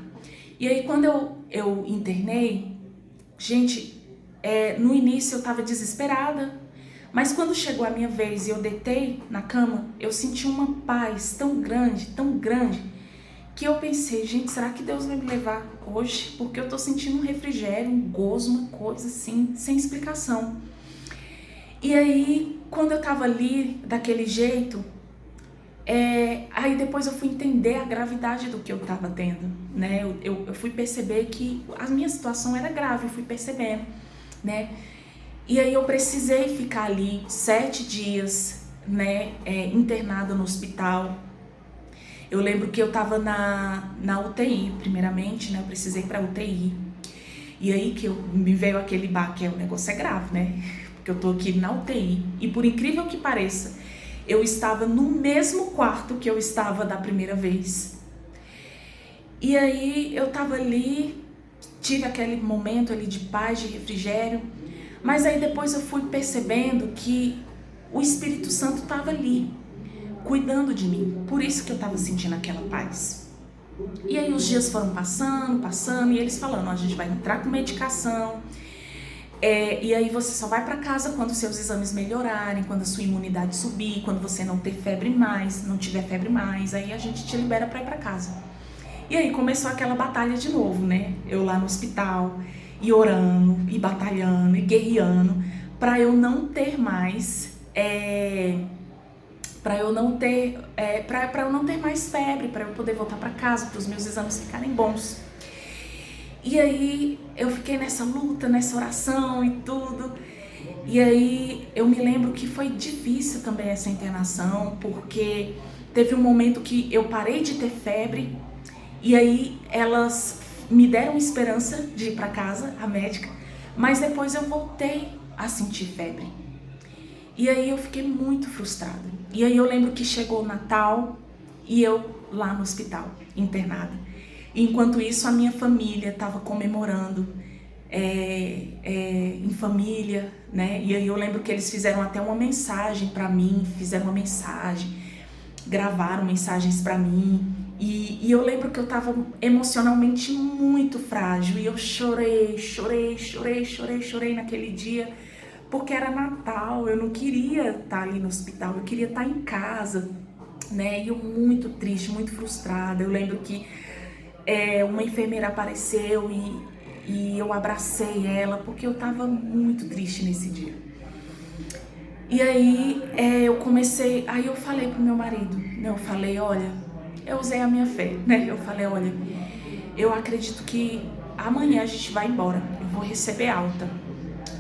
S1: E aí quando eu internei, gente, no início eu tava desesperada, mas quando chegou a minha vez e eu deitei na cama, eu senti uma paz tão grande, que eu pensei, gente, será que Deus vai me levar hoje? Porque eu tô sentindo um refrigério, um gozo, uma coisa assim, sem explicação. E aí, quando eu tava ali, daquele jeito, aí depois eu fui entender a gravidade do que eu tava tendo, né? Eu fui perceber que a minha situação era grave, eu fui percebendo, né? E aí eu precisei ficar ali 7 dias, né, internada no hospital. Eu lembro que eu tava na UTI, primeiramente, né? Eu precisei pra UTI. E aí que me veio aquele baque, o negócio é grave, né? Porque eu tô aqui na UTI. E por incrível que pareça, eu estava no mesmo quarto que eu estava da primeira vez. E aí eu tava ali, tive aquele momento ali de paz, de refrigério. Mas aí depois eu fui percebendo que o Espírito Santo estava ali, cuidando de mim. Por isso que eu estava sentindo aquela paz. E aí os dias foram passando, e eles falando, a gente vai entrar com medicação, e aí você só vai para casa quando seus exames melhorarem, quando a sua imunidade subir, quando você não ter febre mais, não tiver febre mais, aí a gente te libera para ir para casa. E aí começou aquela batalha de novo, né? Eu lá no hospital, e orando, e batalhando, e guerreando, para eu não ter mais... para eu não ter mais febre, para eu poder voltar para casa, para os meus exames ficarem bons. E aí eu fiquei nessa luta, nessa oração e tudo. E aí eu me lembro que foi difícil também essa internação, porque teve um momento que eu parei de ter febre, e aí elas me deram esperança de ir para casa, a médica, mas depois eu voltei a sentir febre. E aí eu fiquei muito frustrada. E aí eu lembro que chegou o Natal e eu lá no hospital, internada. Enquanto isso, a minha família estava comemorando em família, né? E aí eu lembro que eles fizeram até uma mensagem para mim, gravaram mensagens para mim. E eu lembro que eu estava emocionalmente muito frágil. E eu chorei naquele dia. Porque era Natal, eu não queria estar ali no hospital, eu queria estar em casa, né? E eu muito triste, muito frustrada. Eu lembro que uma enfermeira apareceu e eu abracei ela porque eu estava muito triste nesse dia. E aí eu falei pro meu marido, né? Eu falei, olha, eu usei a minha fé, né? Eu falei, olha, eu acredito que amanhã a gente vai embora, eu vou receber alta.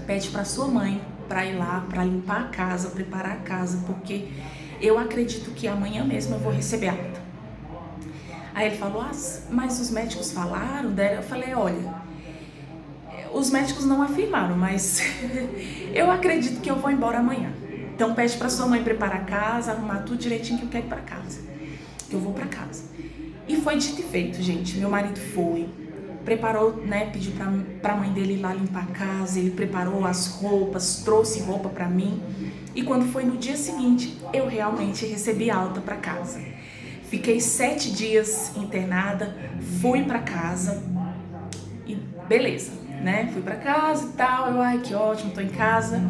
S1: Pede pra sua mãe pra ir lá, pra limpar a casa, preparar a casa, porque eu acredito que amanhã mesmo eu vou receber alta. Aí ele falou, mas os médicos falaram dela? Eu falei, olha, os médicos não afirmaram, mas eu acredito que eu vou embora amanhã. Então pede pra sua mãe preparar a casa, arrumar tudo direitinho que eu quero ir pra casa, que eu vou pra casa. E foi dito e feito, gente. Meu marido foi, preparou, né, pediu pra mãe dele ir lá limpar a casa, ele preparou as roupas, trouxe roupa pra mim. E quando foi no dia seguinte, eu realmente recebi alta pra casa. Fiquei 7 dias internada, fui pra casa e beleza, né? Fui pra casa e tal, eu, ai, que ótimo, tô em casa.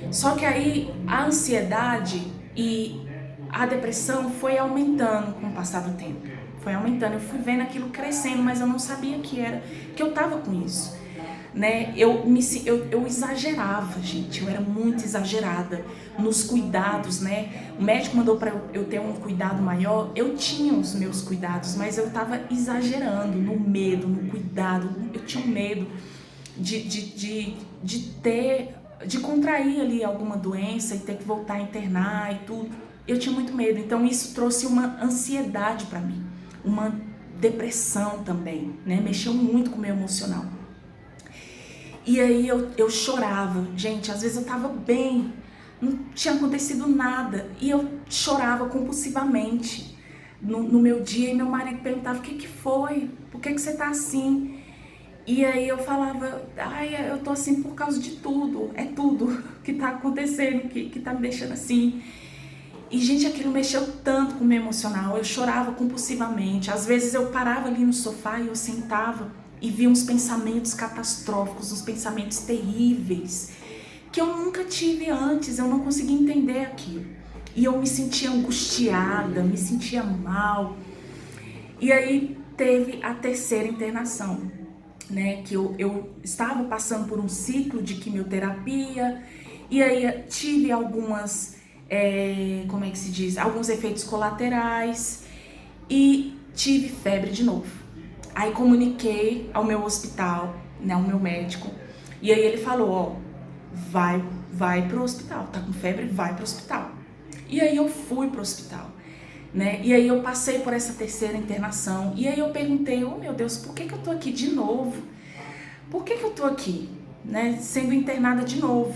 S1: Só que aí a ansiedade e a depressão foi aumentando com o passar do tempo. Foi aumentando, eu fui vendo aquilo crescendo, mas eu não sabia que eu tava com isso, né? Eu exagerava, gente, eu era muito exagerada nos cuidados, né? O médico mandou para eu ter um cuidado maior, eu tinha os meus cuidados, mas eu tava exagerando no medo, no cuidado, eu tinha um medo de contrair ali alguma doença e ter que voltar a internar e tudo. Eu tinha muito medo, então isso trouxe uma ansiedade para mim, uma depressão também, né? Mexeu muito com o meu emocional. E aí eu chorava, gente, às vezes eu tava bem, não tinha acontecido nada, e eu chorava compulsivamente no meu dia, e meu marido perguntava, o que foi? Por que você tá assim? E aí eu falava, ai, eu tô assim por causa de tudo, é tudo que tá acontecendo, que tá me deixando assim. E, gente, aquilo mexeu tanto com o meu emocional, eu chorava compulsivamente. Às vezes eu parava ali no sofá e eu sentava e via uns pensamentos catastróficos, uns pensamentos terríveis, que eu nunca tive antes, eu não conseguia entender aquilo. E eu me sentia angustiada, me sentia mal. E aí teve a terceira internação, né, que eu estava passando por um ciclo de quimioterapia, e aí tive algumas, como é que se diz, alguns efeitos colaterais, e tive febre de novo. Aí comuniquei ao meu hospital, né, ao meu médico, e aí ele falou, ó, vai pro hospital, tá com febre, vai pro hospital. E aí eu fui pro hospital, né? E aí eu passei por essa terceira internação, e aí eu perguntei, oh meu Deus, por que eu tô aqui de novo? Por que eu tô aqui, né, sendo internada de novo?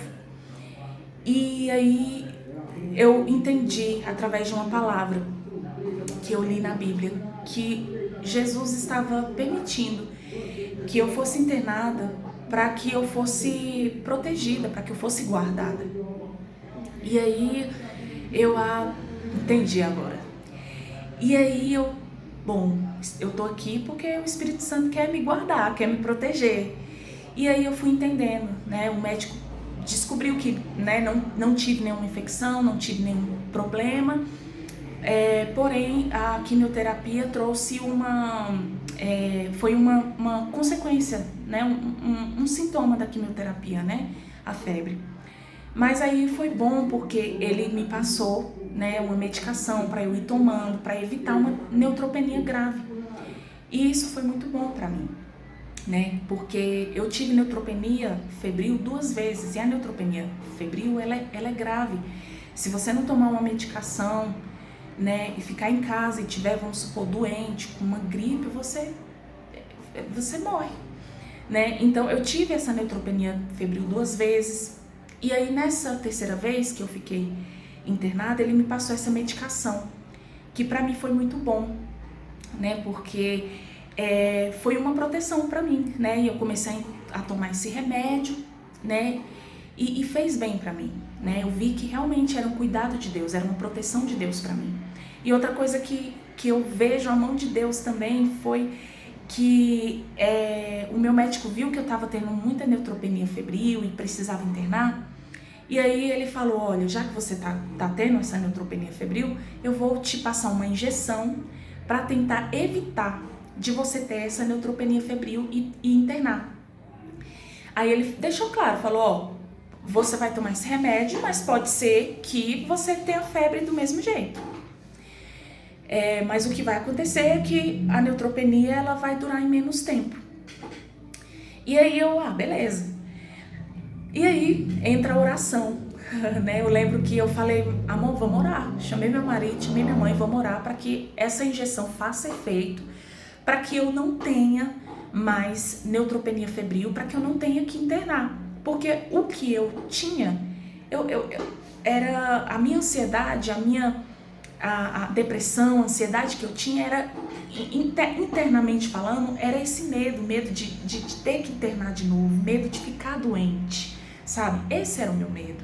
S1: E aí eu entendi, através de uma palavra que eu li na Bíblia, que Jesus estava permitindo que eu fosse internada para que eu fosse protegida, para que eu fosse guardada. E aí eu entendi agora. E aí eu tô aqui porque o Espírito Santo quer me guardar, quer me proteger. E aí eu fui entendendo, né? O médico descobriu que, né, não tive nenhuma infecção, não tive nenhum problema. Porém, a quimioterapia trouxe foi uma consequência, né? Um sintoma da quimioterapia, né? A febre. Mas aí foi bom porque ele me passou, né, uma medicação para eu ir tomando, para evitar uma neutropenia grave. E isso foi muito bom para mim, né? Porque eu tive neutropenia febril 2 vezes, e a neutropenia febril, ela é grave. Se você não tomar uma medicação, né, e ficar em casa e tiver, vamos supor, doente, com uma gripe, você morre, né? Então eu tive essa neutropenia febril 2 vezes, e aí nessa terceira vez que eu fiquei internada, ele me passou essa medicação, que pra mim foi muito bom, né? Porque foi uma proteção pra mim, né? E eu comecei a tomar esse remédio, né? E fez bem pra mim, né? Eu vi que realmente era um cuidado de Deus, era uma proteção de Deus pra mim. E outra coisa que eu vejo a mão de Deus também foi que o meu médico viu que eu estava tendo muita neutropenia febril e precisava internar. E aí ele falou, olha, já que você tá tendo essa neutropenia febril, eu vou te passar uma injeção para tentar evitar de você ter essa neutropenia febril e internar. Aí ele deixou claro, falou, ó, você vai tomar esse remédio, mas pode ser que você tenha febre do mesmo jeito. Mas o que vai acontecer é que a neutropenia ela vai durar em menos tempo. E aí beleza. E aí entra a oração, né? Eu lembro que eu falei, amor, vamos orar. Chamei meu marido, chamei minha mãe, vamos orar para que essa injeção faça efeito, para que eu não tenha mais neutropenia febril, para que eu não tenha que internar. Porque o que eu tinha, era a minha ansiedade, a depressão, a ansiedade que eu tinha era, internamente falando, era esse medo de ter que internar de novo, medo de ficar doente, sabe? Esse era o meu medo.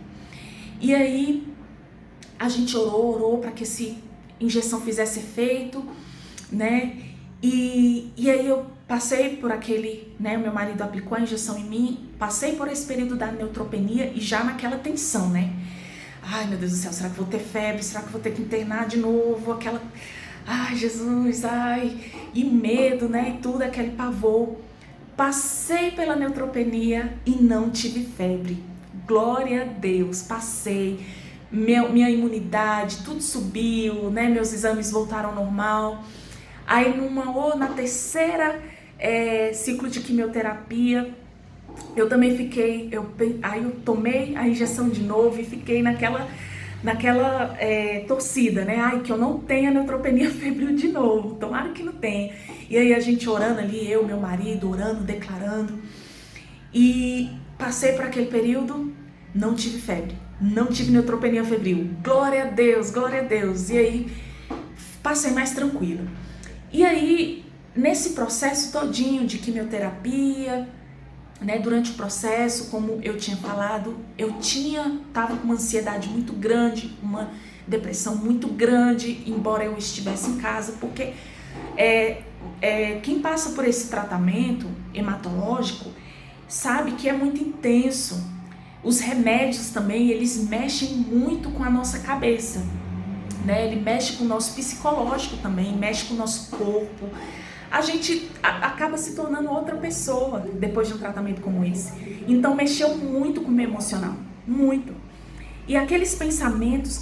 S1: E aí a gente orou para que essa injeção fizesse efeito, né? E aí eu passei por aquele, né? O meu marido aplicou a injeção em mim, passei por esse período da neutropenia e já naquela tensão, né? Ai, meu Deus do céu, será que vou ter febre? Será que vou ter que internar de novo? Aquela, ai, Jesus, ai, e medo, né? E tudo, aquele pavor. Passei pela neutropenia e não tive febre. Glória a Deus, passei. Minha imunidade, tudo subiu, né? Meus exames voltaram ao normal. Aí na terceira ciclo de quimioterapia, eu também fiquei, aí eu tomei a injeção de novo e fiquei naquela torcida, né? Ai, que eu não tenha neutropenia febril de novo, tomara que não tenha. E aí a gente orando ali, eu, meu marido, orando, declarando. E passei por aquele período, não tive febre, não tive neutropenia febril. Glória a Deus, glória a Deus. E aí passei mais tranquila. E aí, nesse processo todinho de quimioterapia, né, durante o processo, como eu tinha falado, eu tava com uma ansiedade muito grande, uma depressão muito grande, embora eu estivesse em casa, porque quem passa por esse tratamento hematológico sabe que é muito intenso. Os remédios também, eles mexem muito com a nossa cabeça, né? Ele mexe com o nosso psicológico também, mexe com o nosso corpo. A gente acaba se tornando outra pessoa depois de um tratamento como esse. Então mexeu muito com o meu emocional, muito. E aqueles pensamentos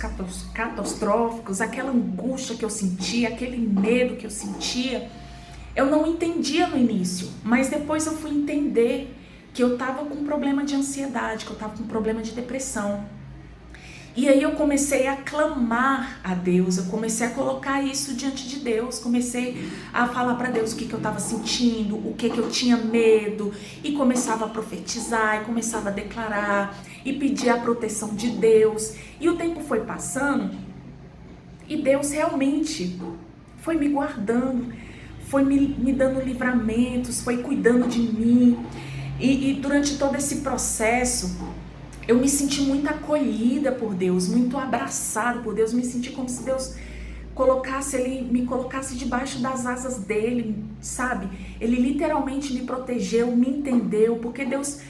S1: catastróficos, aquela angústia que eu sentia, aquele medo que eu sentia, eu não entendia no início, mas depois eu fui entender que eu estava com um problema de ansiedade, que eu estava com um problema de depressão. E aí eu comecei a clamar a Deus, eu comecei a colocar isso diante de Deus, comecei a falar para Deus o que eu estava sentindo, o que eu tinha medo, e começava a profetizar, e começava a declarar, e pedir a proteção de Deus. E o tempo foi passando, e Deus realmente foi me guardando, foi me dando livramentos, foi cuidando de mim. E durante todo esse processo, eu me senti muito acolhida por Deus, muito abraçada por Deus, me senti como se Deus me colocasse debaixo das asas dele, sabe? Ele literalmente me protegeu, me entendeu, porque Deus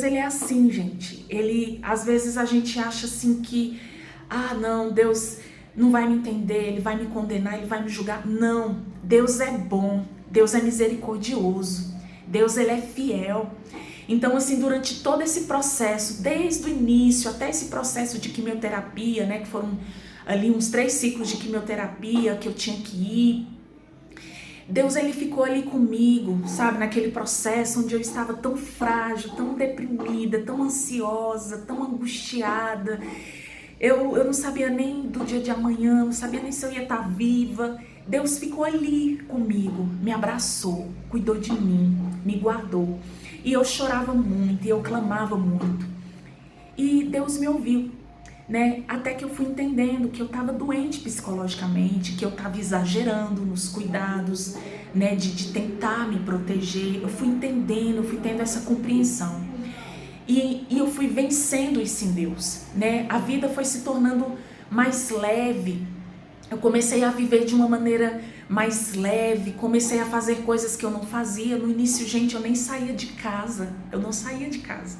S1: ele é assim, gente. Às vezes a gente acha assim que, não, Deus não vai me entender, ele vai me condenar, ele vai me julgar. Não, Deus é bom, Deus é misericordioso, Deus ele é fiel. Então, assim, durante todo esse processo, desde o início até esse processo de quimioterapia, né, que foram ali uns 3 ciclos de quimioterapia que eu tinha que ir, Deus, ele ficou ali comigo, sabe, naquele processo onde eu estava tão frágil, tão deprimida, tão ansiosa, tão angustiada. Eu não sabia nem do dia de amanhã, não sabia nem se eu ia estar viva. Deus ficou ali comigo, me abraçou, cuidou de mim, me guardou. E eu chorava muito, e eu clamava muito. E Deus me ouviu, né? Até que eu fui entendendo que eu estava doente psicologicamente, que eu estava exagerando nos cuidados, né? De tentar me proteger. Eu fui entendendo, eu fui tendo essa compreensão. E eu fui vencendo isso em Deus, né? A vida foi se tornando mais leve. Eu comecei a viver de uma maneira mais leve, comecei a fazer coisas que eu não fazia. No início, gente, eu nem saía de casa, eu não saía de casa.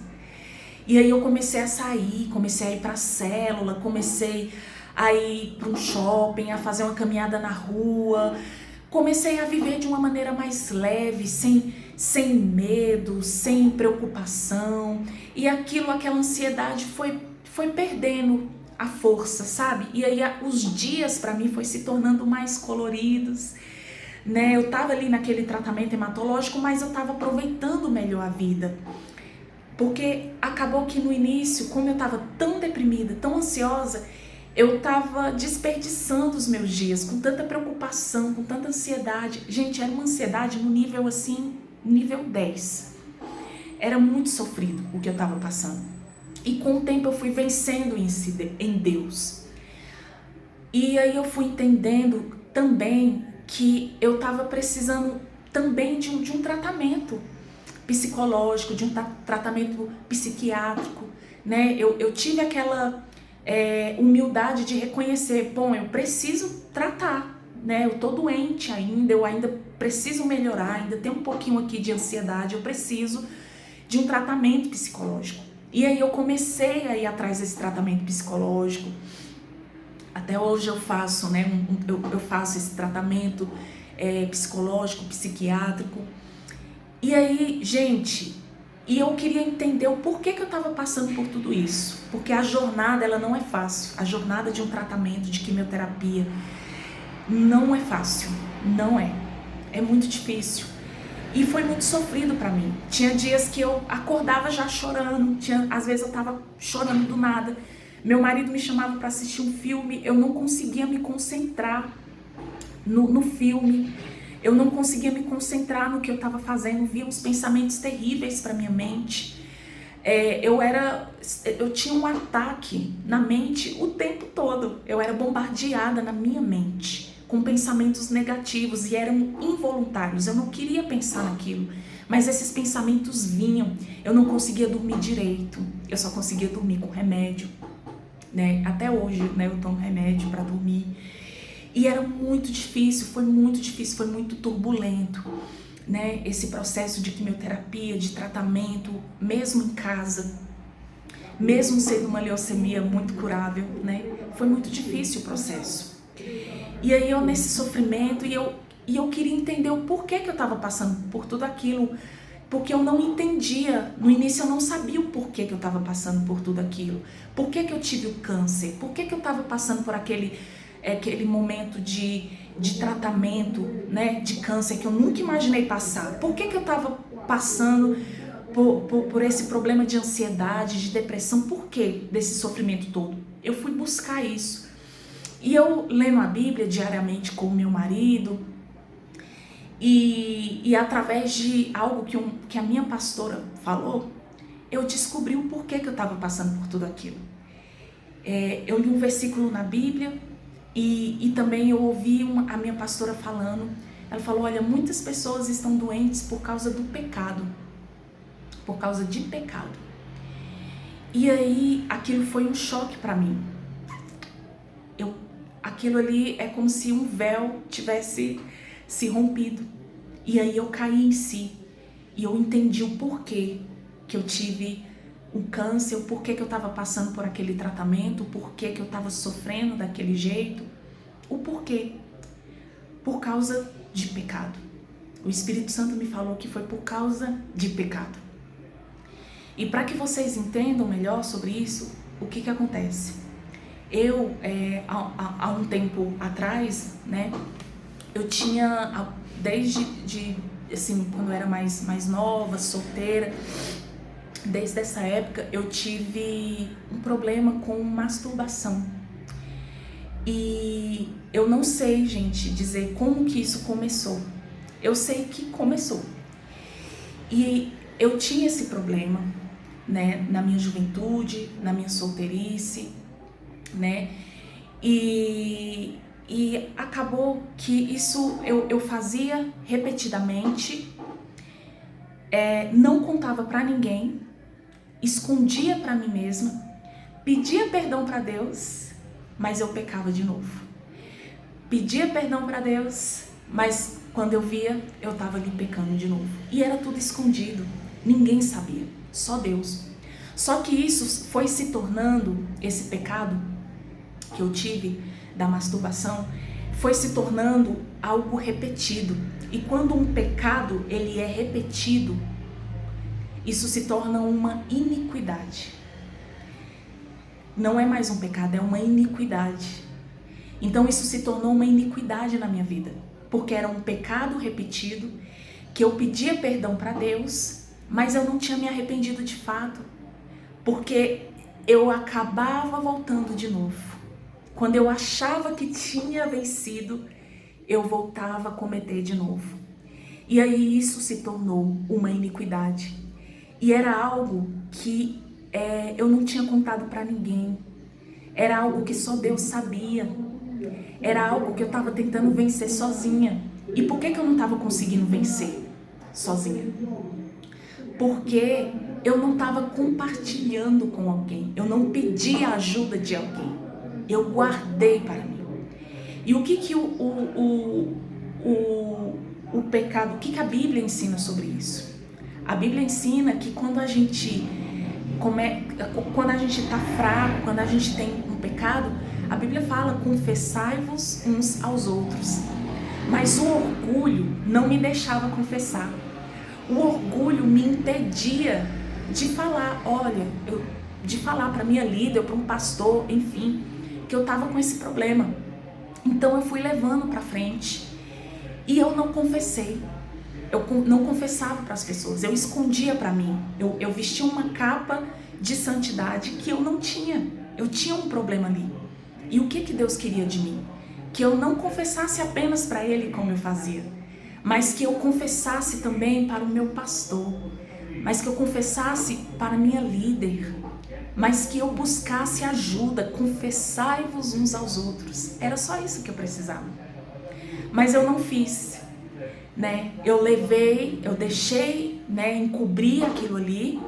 S1: E aí eu comecei a sair, comecei a ir para a célula, comecei a ir para um shopping, a fazer uma caminhada na rua, comecei a viver de uma maneira mais leve, sem medo, sem preocupação. E aquela ansiedade foi perdendo a força, sabe? E aí os dias para mim foi se tornando mais coloridos, né? Eu tava ali naquele tratamento hematológico, mas eu tava aproveitando melhor a vida. Porque acabou que no início, como eu tava tão deprimida, tão ansiosa, eu tava desperdiçando os meus dias com tanta preocupação, com tanta ansiedade. Gente, era uma ansiedade no nível assim, nível 10. Era muito sofrido o que eu tava passando. E com o tempo eu fui vencendo em Deus. E aí eu fui entendendo também que eu tava precisando também de um tratamento psicológico, de um tratamento psiquiátrico, né? Eu tive aquela humildade de reconhecer, bom, eu preciso tratar, né? Eu tô doente ainda, eu ainda preciso melhorar, ainda tem um pouquinho aqui de ansiedade, eu preciso de um tratamento psicológico. E aí eu comecei a ir atrás desse tratamento psicológico. Até hoje eu faço, né? Eu faço esse tratamento psicológico, psiquiátrico. E aí, gente, e eu queria entender o porquê que eu estava passando por tudo isso. Porque a jornada, ela não é fácil. A jornada de um tratamento de quimioterapia não é fácil. Não é. É muito difícil. E foi muito sofrido para mim. Tinha dias que eu acordava já chorando. Às vezes eu estava chorando do nada. Meu marido me chamava para assistir um filme. Eu não conseguia me concentrar no filme. Eu não conseguia me concentrar no que eu estava fazendo, via uns pensamentos terríveis para minha mente. Eu tinha um ataque na mente o tempo todo. Eu era bombardeada na minha mente com pensamentos negativos e eram involuntários. Eu não queria pensar naquilo, mas esses pensamentos vinham. Eu não conseguia dormir direito. Eu só conseguia dormir com remédio, né? Até hoje, né, eu tomo remédio para dormir. E era muito difícil, foi muito turbulento, né? Esse processo de quimioterapia, de tratamento, mesmo em casa, mesmo sendo uma leucemia muito curável, né? Foi muito difícil o processo. E aí eu nesse sofrimento, e eu queria entender o porquê que eu estava passando por tudo aquilo, porque eu não entendia. No início eu não sabia o porquê que eu estava passando por tudo aquilo. Por que eu tive o câncer? Por que eu estava passando por aquele momento de tratamento, né, de câncer que eu nunca imaginei passar? Por que eu estava passando por esse problema de ansiedade, de depressão? Por que desse sofrimento todo? Eu fui buscar isso. E eu lendo a Bíblia diariamente com o meu marido, e através de algo que a minha pastora falou, eu descobri o porquê que eu estava passando por tudo aquilo. Eu li um versículo na Bíblia, e também eu ouvi a minha pastora falando. Ela falou, olha, muitas pessoas estão doentes por causa do pecado, por causa de pecado. E aí aquilo foi um choque para mim. Aquilo ali é como se um véu tivesse se rompido. E aí eu caí em si, e eu entendi o porquê que eu tive um câncer, o porquê que eu estava passando por aquele tratamento, o porquê que eu estava sofrendo daquele jeito. O porquê? Por causa de pecado. O Espírito Santo me falou que foi por causa de pecado. E para que vocês entendam melhor sobre isso, o que acontece? Eu, há um tempo atrás, né, eu tinha, desde assim, quando eu era mais nova, solteira, desde essa época eu tive um problema com masturbação. E eu não sei, gente, dizer como que isso começou. Eu sei que começou. E eu tinha esse problema, né, na minha juventude, na minha solteirice, né? E acabou que isso eu fazia repetidamente, não contava pra ninguém, escondia pra mim mesma, pedia perdão pra Deus, mas eu pecava de novo. Pedia perdão pra Deus, mas quando eu via, eu tava ali pecando de novo. E era tudo escondido, ninguém sabia, só Deus. Só que isso foi se tornando, esse pecado que eu tive da masturbação, foi se tornando algo repetido. E quando um pecado ele é repetido, isso se torna uma iniquidade. Não é mais um pecado, é uma iniquidade. Então isso se tornou uma iniquidade na minha vida, porque era um pecado repetido, que eu pedia perdão para Deus, mas eu não tinha me arrependido de fato, porque eu acabava voltando de novo. Quando eu achava que tinha vencido, eu voltava a cometer de novo. E aí isso se tornou uma iniquidade. E era algo que eu não tinha contado para ninguém. Era algo que só Deus sabia. Era algo que eu estava tentando vencer sozinha. E por que eu não estava conseguindo vencer sozinha? Porque eu não estava compartilhando com alguém. Eu não pedi a ajuda de alguém. Eu guardei para mim. E o que o pecado, o que a Bíblia ensina sobre isso? A Bíblia ensina que quando a gente está fraco, quando a gente tem um pecado, a Bíblia fala: confessai-vos uns aos outros. Mas o orgulho não me deixava confessar. O orgulho me impedia de falar, de falar para minha líder, para um pastor, enfim, que eu estava com esse problema. Então eu fui levando para frente e eu não confessei. Eu não confessava para as pessoas, eu escondia para mim. Eu vestia uma capa de santidade que eu não tinha. Eu tinha um problema ali. E o que Deus queria de mim? Que eu não confessasse apenas para Ele como eu fazia, mas que eu confessasse também para o meu pastor, mas que eu confessasse para a minha líder, mas que eu buscasse ajuda. Confessai-vos uns aos outros. Era só isso que eu precisava. Mas eu não fiz, né? Eu deixei, né, encobrir aquilo ali,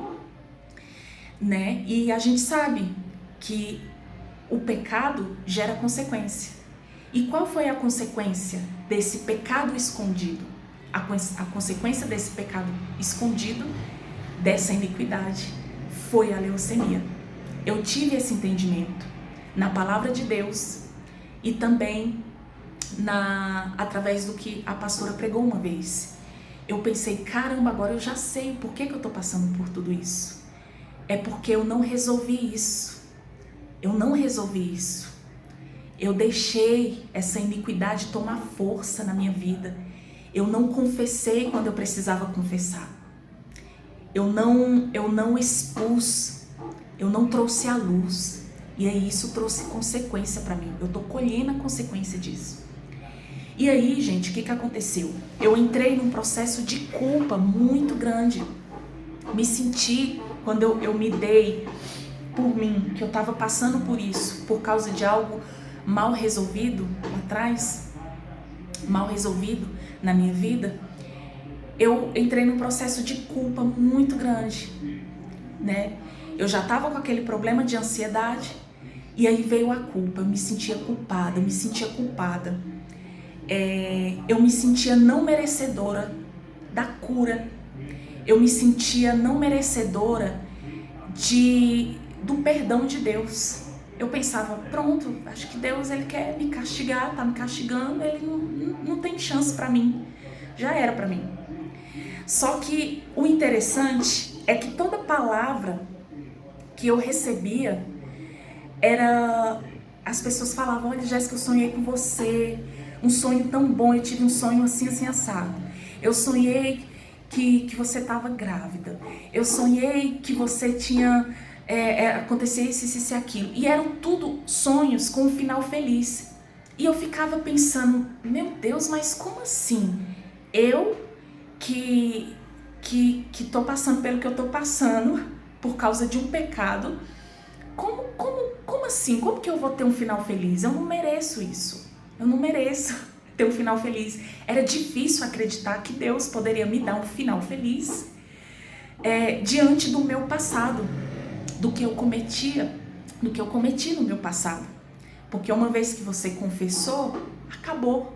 S1: né? E a gente sabe que o pecado gera consequência. E qual foi a consequência desse pecado escondido? A consequência desse pecado escondido, dessa iniquidade, foi a leucemia. Eu tive esse entendimento na palavra de Deus e também através do que a pastora pregou uma vez. Eu pensei, caramba, agora eu já sei por que eu estou passando por tudo isso. É porque eu não resolvi isso. Eu não resolvi isso. Eu deixei essa iniquidade tomar força na minha vida. Eu não confessei quando eu precisava confessar. Eu não expus. Eu não trouxe à luz. E aí isso trouxe consequência para mim. Eu tô colhendo a consequência disso. E aí, gente, o que aconteceu? Eu entrei num processo de culpa muito grande. Me senti, quando eu me dei por mim, que eu estava passando por isso, por causa de algo mal resolvido lá atrás, mal resolvido na minha vida, eu entrei num processo de culpa muito grande, né? Eu já estava com aquele problema de ansiedade e aí veio a culpa. Eu me sentia culpada, eu me sentia não merecedora da cura, eu me sentia não merecedora do perdão de Deus. Eu pensava, pronto, acho que Deus ele quer me castigar, tá me castigando, ele não tem chance pra mim, já era pra mim. Só que o interessante é que toda palavra que eu recebia as pessoas falavam, olha, Jéssica, eu sonhei com você, um sonho tão bom, eu tive um sonho assim, assim, assado. Eu sonhei que você estava grávida, eu sonhei que você tinha... acontecia isso e aquilo. E eram tudo sonhos com um final feliz. E eu ficava pensando, meu Deus, mas como assim? Eu que tô passando pelo que eu tô passando por causa de um pecado, como assim? Como que eu vou ter um final feliz? Eu não mereço isso. Eu não mereço ter um final feliz. Era difícil acreditar que Deus poderia me dar um final feliz diante do meu passado, do que eu cometi no meu passado. Porque uma vez que você confessou, acabou,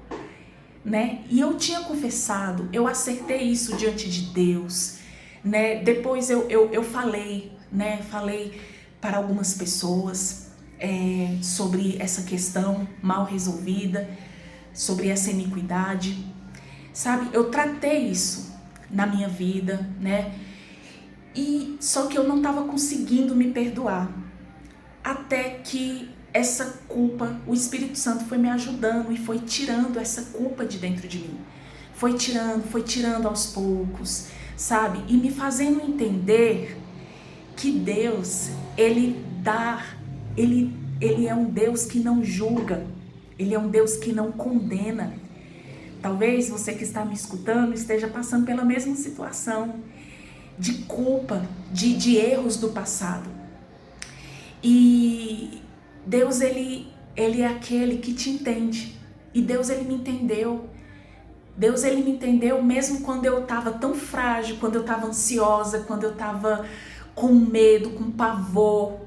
S1: né? E eu tinha confessado, eu acertei isso diante de Deus, né? Depois eu falei, né? Falei para algumas pessoas sobre essa questão mal resolvida, sobre essa iniquidade. Sabe, eu tratei isso na minha vida, né? E só que eu não estava conseguindo me perdoar. Até que essa culpa, o Espírito Santo foi me ajudando e foi tirando essa culpa de dentro de mim. Foi tirando aos poucos, sabe? E me fazendo entender que Deus, Ele é um Deus que não julga. Ele é um Deus que não condena. Talvez você que está me escutando esteja passando pela mesma situação de culpa, de erros do passado. E Deus, ele é aquele que te entende. E Deus, ele me entendeu. Deus, ele me entendeu mesmo quando eu estava tão frágil, quando eu estava ansiosa, quando eu estava com medo, com pavor.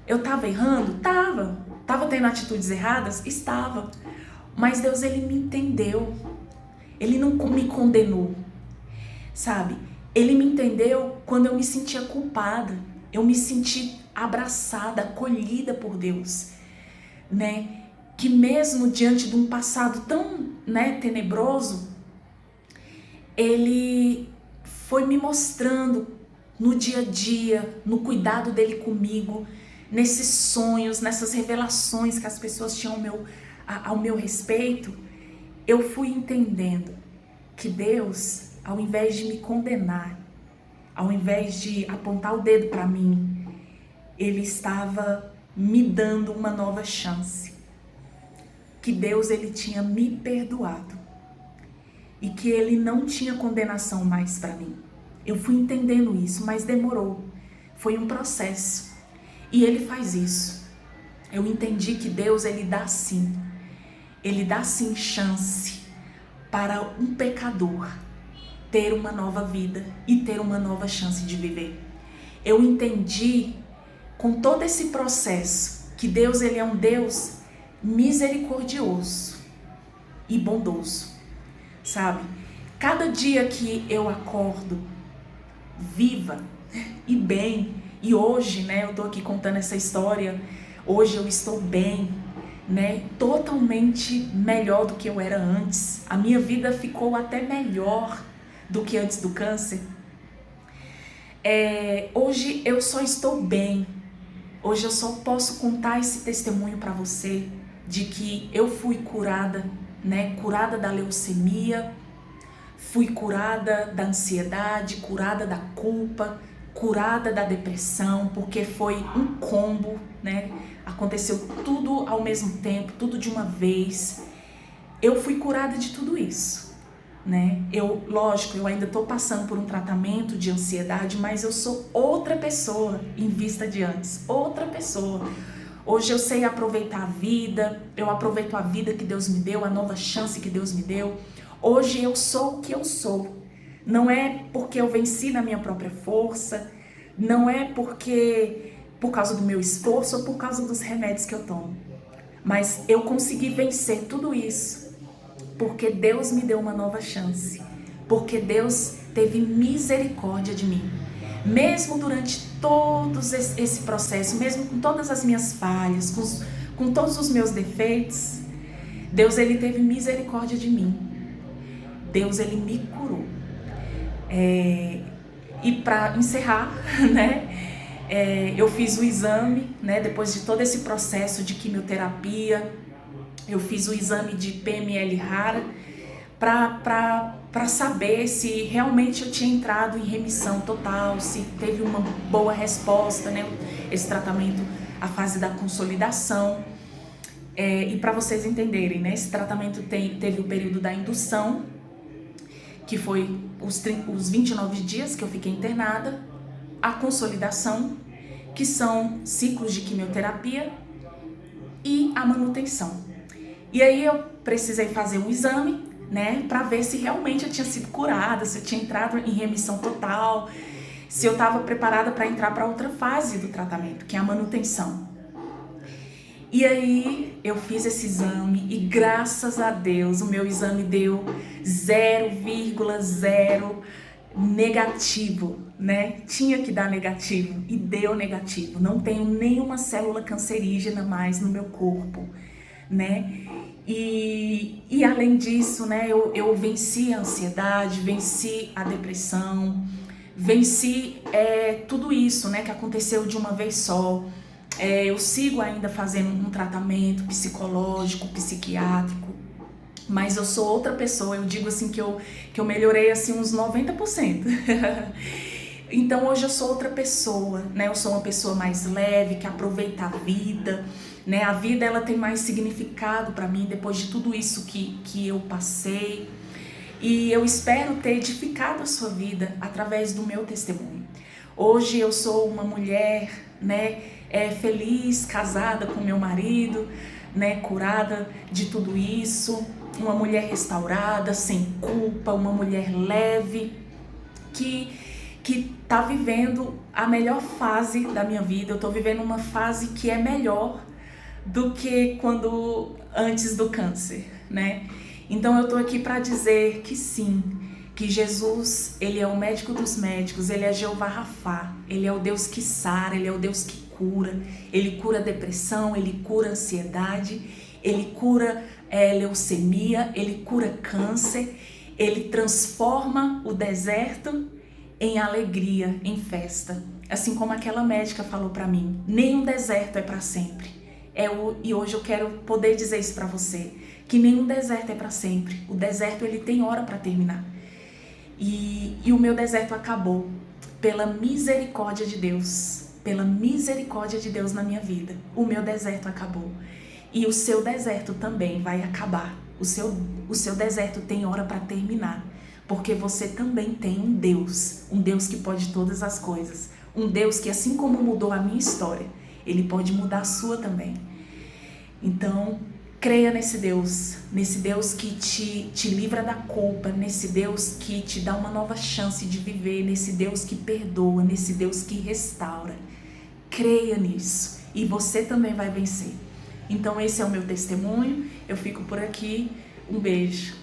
S1: Eu estava errando? Estava. Estava tendo atitudes erradas? Estava. Mas Deus, ele me entendeu. Ele não me condenou, sabe? Ele me entendeu quando eu me sentia culpada. Eu me senti abraçada, acolhida por Deus, né? Que mesmo diante de um passado tão, né, tenebroso, Ele foi me mostrando no dia a dia, no cuidado dele comigo, nesses sonhos, nessas revelações que as pessoas tinham ao meu respeito. Eu fui entendendo que Deus, ao invés de me condenar, ao invés de apontar o dedo para mim, Ele estava me dando uma nova chance. Que Deus, ele tinha me perdoado e que Ele não tinha condenação mais para mim. Eu fui entendendo isso, mas demorou. Foi um processo. E Ele faz isso. Eu entendi que Deus, ele dá sim chance para um pecador ter uma nova vida e ter uma nova chance de viver. Eu entendi com todo esse processo que Deus, ele é um Deus misericordioso e bondoso, sabe? Cada dia que eu acordo viva e bem, e hoje, né, eu tô aqui contando essa história, hoje eu estou bem, né, totalmente melhor do que eu era antes. A minha vida ficou até melhor do que antes do câncer. Hoje eu só estou bem. Hoje eu só posso contar esse testemunho para você de que eu fui curada, né, curada da leucemia, fui curada da ansiedade, curada da culpa, curada da depressão, porque foi um combo, né? Aconteceu tudo ao mesmo tempo, tudo de uma vez. Eu fui curada de tudo isso, né? Lógico, eu ainda estou passando por um tratamento de ansiedade, mas eu sou outra pessoa em vista de antes, outra pessoa. Hoje eu sei aproveitar a vida, eu aproveito a vida que Deus me deu, a nova chance que Deus me deu. Hoje eu sou o que eu sou. Não é porque eu venci na minha própria força, não é por causa do meu esforço ou por causa dos remédios que eu tomo. Mas eu consegui vencer tudo isso porque Deus me deu uma nova chance, porque Deus teve misericórdia de mim. Mesmo durante todo esse processo, mesmo com todas as minhas falhas, com todos os meus defeitos, Deus, ele teve misericórdia de mim. Deus, ele me curou. E para encerrar, né, eu fiz o exame, né, depois de todo esse processo de quimioterapia, eu fiz o exame de PML rara para saber se realmente eu tinha entrado em remissão total, se teve uma boa resposta, né, esse tratamento, a fase da consolidação. E para vocês entenderem, né, esse tratamento teve o período da indução, que foi os 29 dias que eu fiquei internada, a consolidação, que são ciclos de quimioterapia, e a manutenção. E aí eu precisei fazer um exame, né, para ver se realmente eu tinha sido curada, se eu tinha entrado em remissão total, se eu estava preparada para entrar para outra fase do tratamento, que é a manutenção. E aí eu fiz esse exame e graças a Deus o meu exame deu 0,0 negativo, né? Tinha que dar negativo e deu negativo. Não tenho nenhuma célula cancerígena mais no meu corpo, né? E além disso, né, eu venci a ansiedade, venci a depressão, venci tudo isso, né, que aconteceu de uma vez só. Eu sigo ainda fazendo um tratamento psicológico, psiquiátrico, mas eu sou outra pessoa. Eu digo assim que eu melhorei assim uns 90%. Então hoje eu sou outra pessoa, né? Eu sou uma pessoa mais leve, que aproveita a vida, né? A vida ela tem mais significado para mim depois de tudo isso que eu passei. E eu espero ter edificado a sua vida através do meu testemunho. Hoje eu sou uma mulher, né, feliz, casada com meu marido, né, curada de tudo isso, uma mulher restaurada, sem culpa, uma mulher leve, que tá vivendo a melhor fase da minha vida. Eu tô vivendo uma fase que é melhor do que antes do câncer, né? Então eu tô aqui para dizer que sim, que Jesus, ele é o médico dos médicos, ele é Jeová Rafá, ele é o Deus que sara, ele é o Deus que cura, ele cura depressão, ele cura ansiedade, ele cura leucemia, ele cura câncer, ele transforma o deserto em alegria, em festa. Assim como aquela médica falou para mim, nenhum deserto é para sempre. E hoje eu quero poder dizer isso para você, que nenhum deserto é para sempre. O deserto ele tem hora para terminar. E o meu deserto acabou pela misericórdia de Deus, pela misericórdia de Deus na minha vida. O meu deserto acabou. E o seu deserto também vai acabar. O seu deserto tem hora para terminar. Porque você também tem um Deus que pode todas as coisas. Um Deus que, assim como mudou a minha história, ele pode mudar a sua também. Então, creia nesse Deus que te livra da culpa, nesse Deus que te dá uma nova chance de viver, nesse Deus que perdoa, nesse Deus que restaura. Creia nisso e você também vai vencer. Então, esse é o meu testemunho. Eu fico por aqui. Um beijo.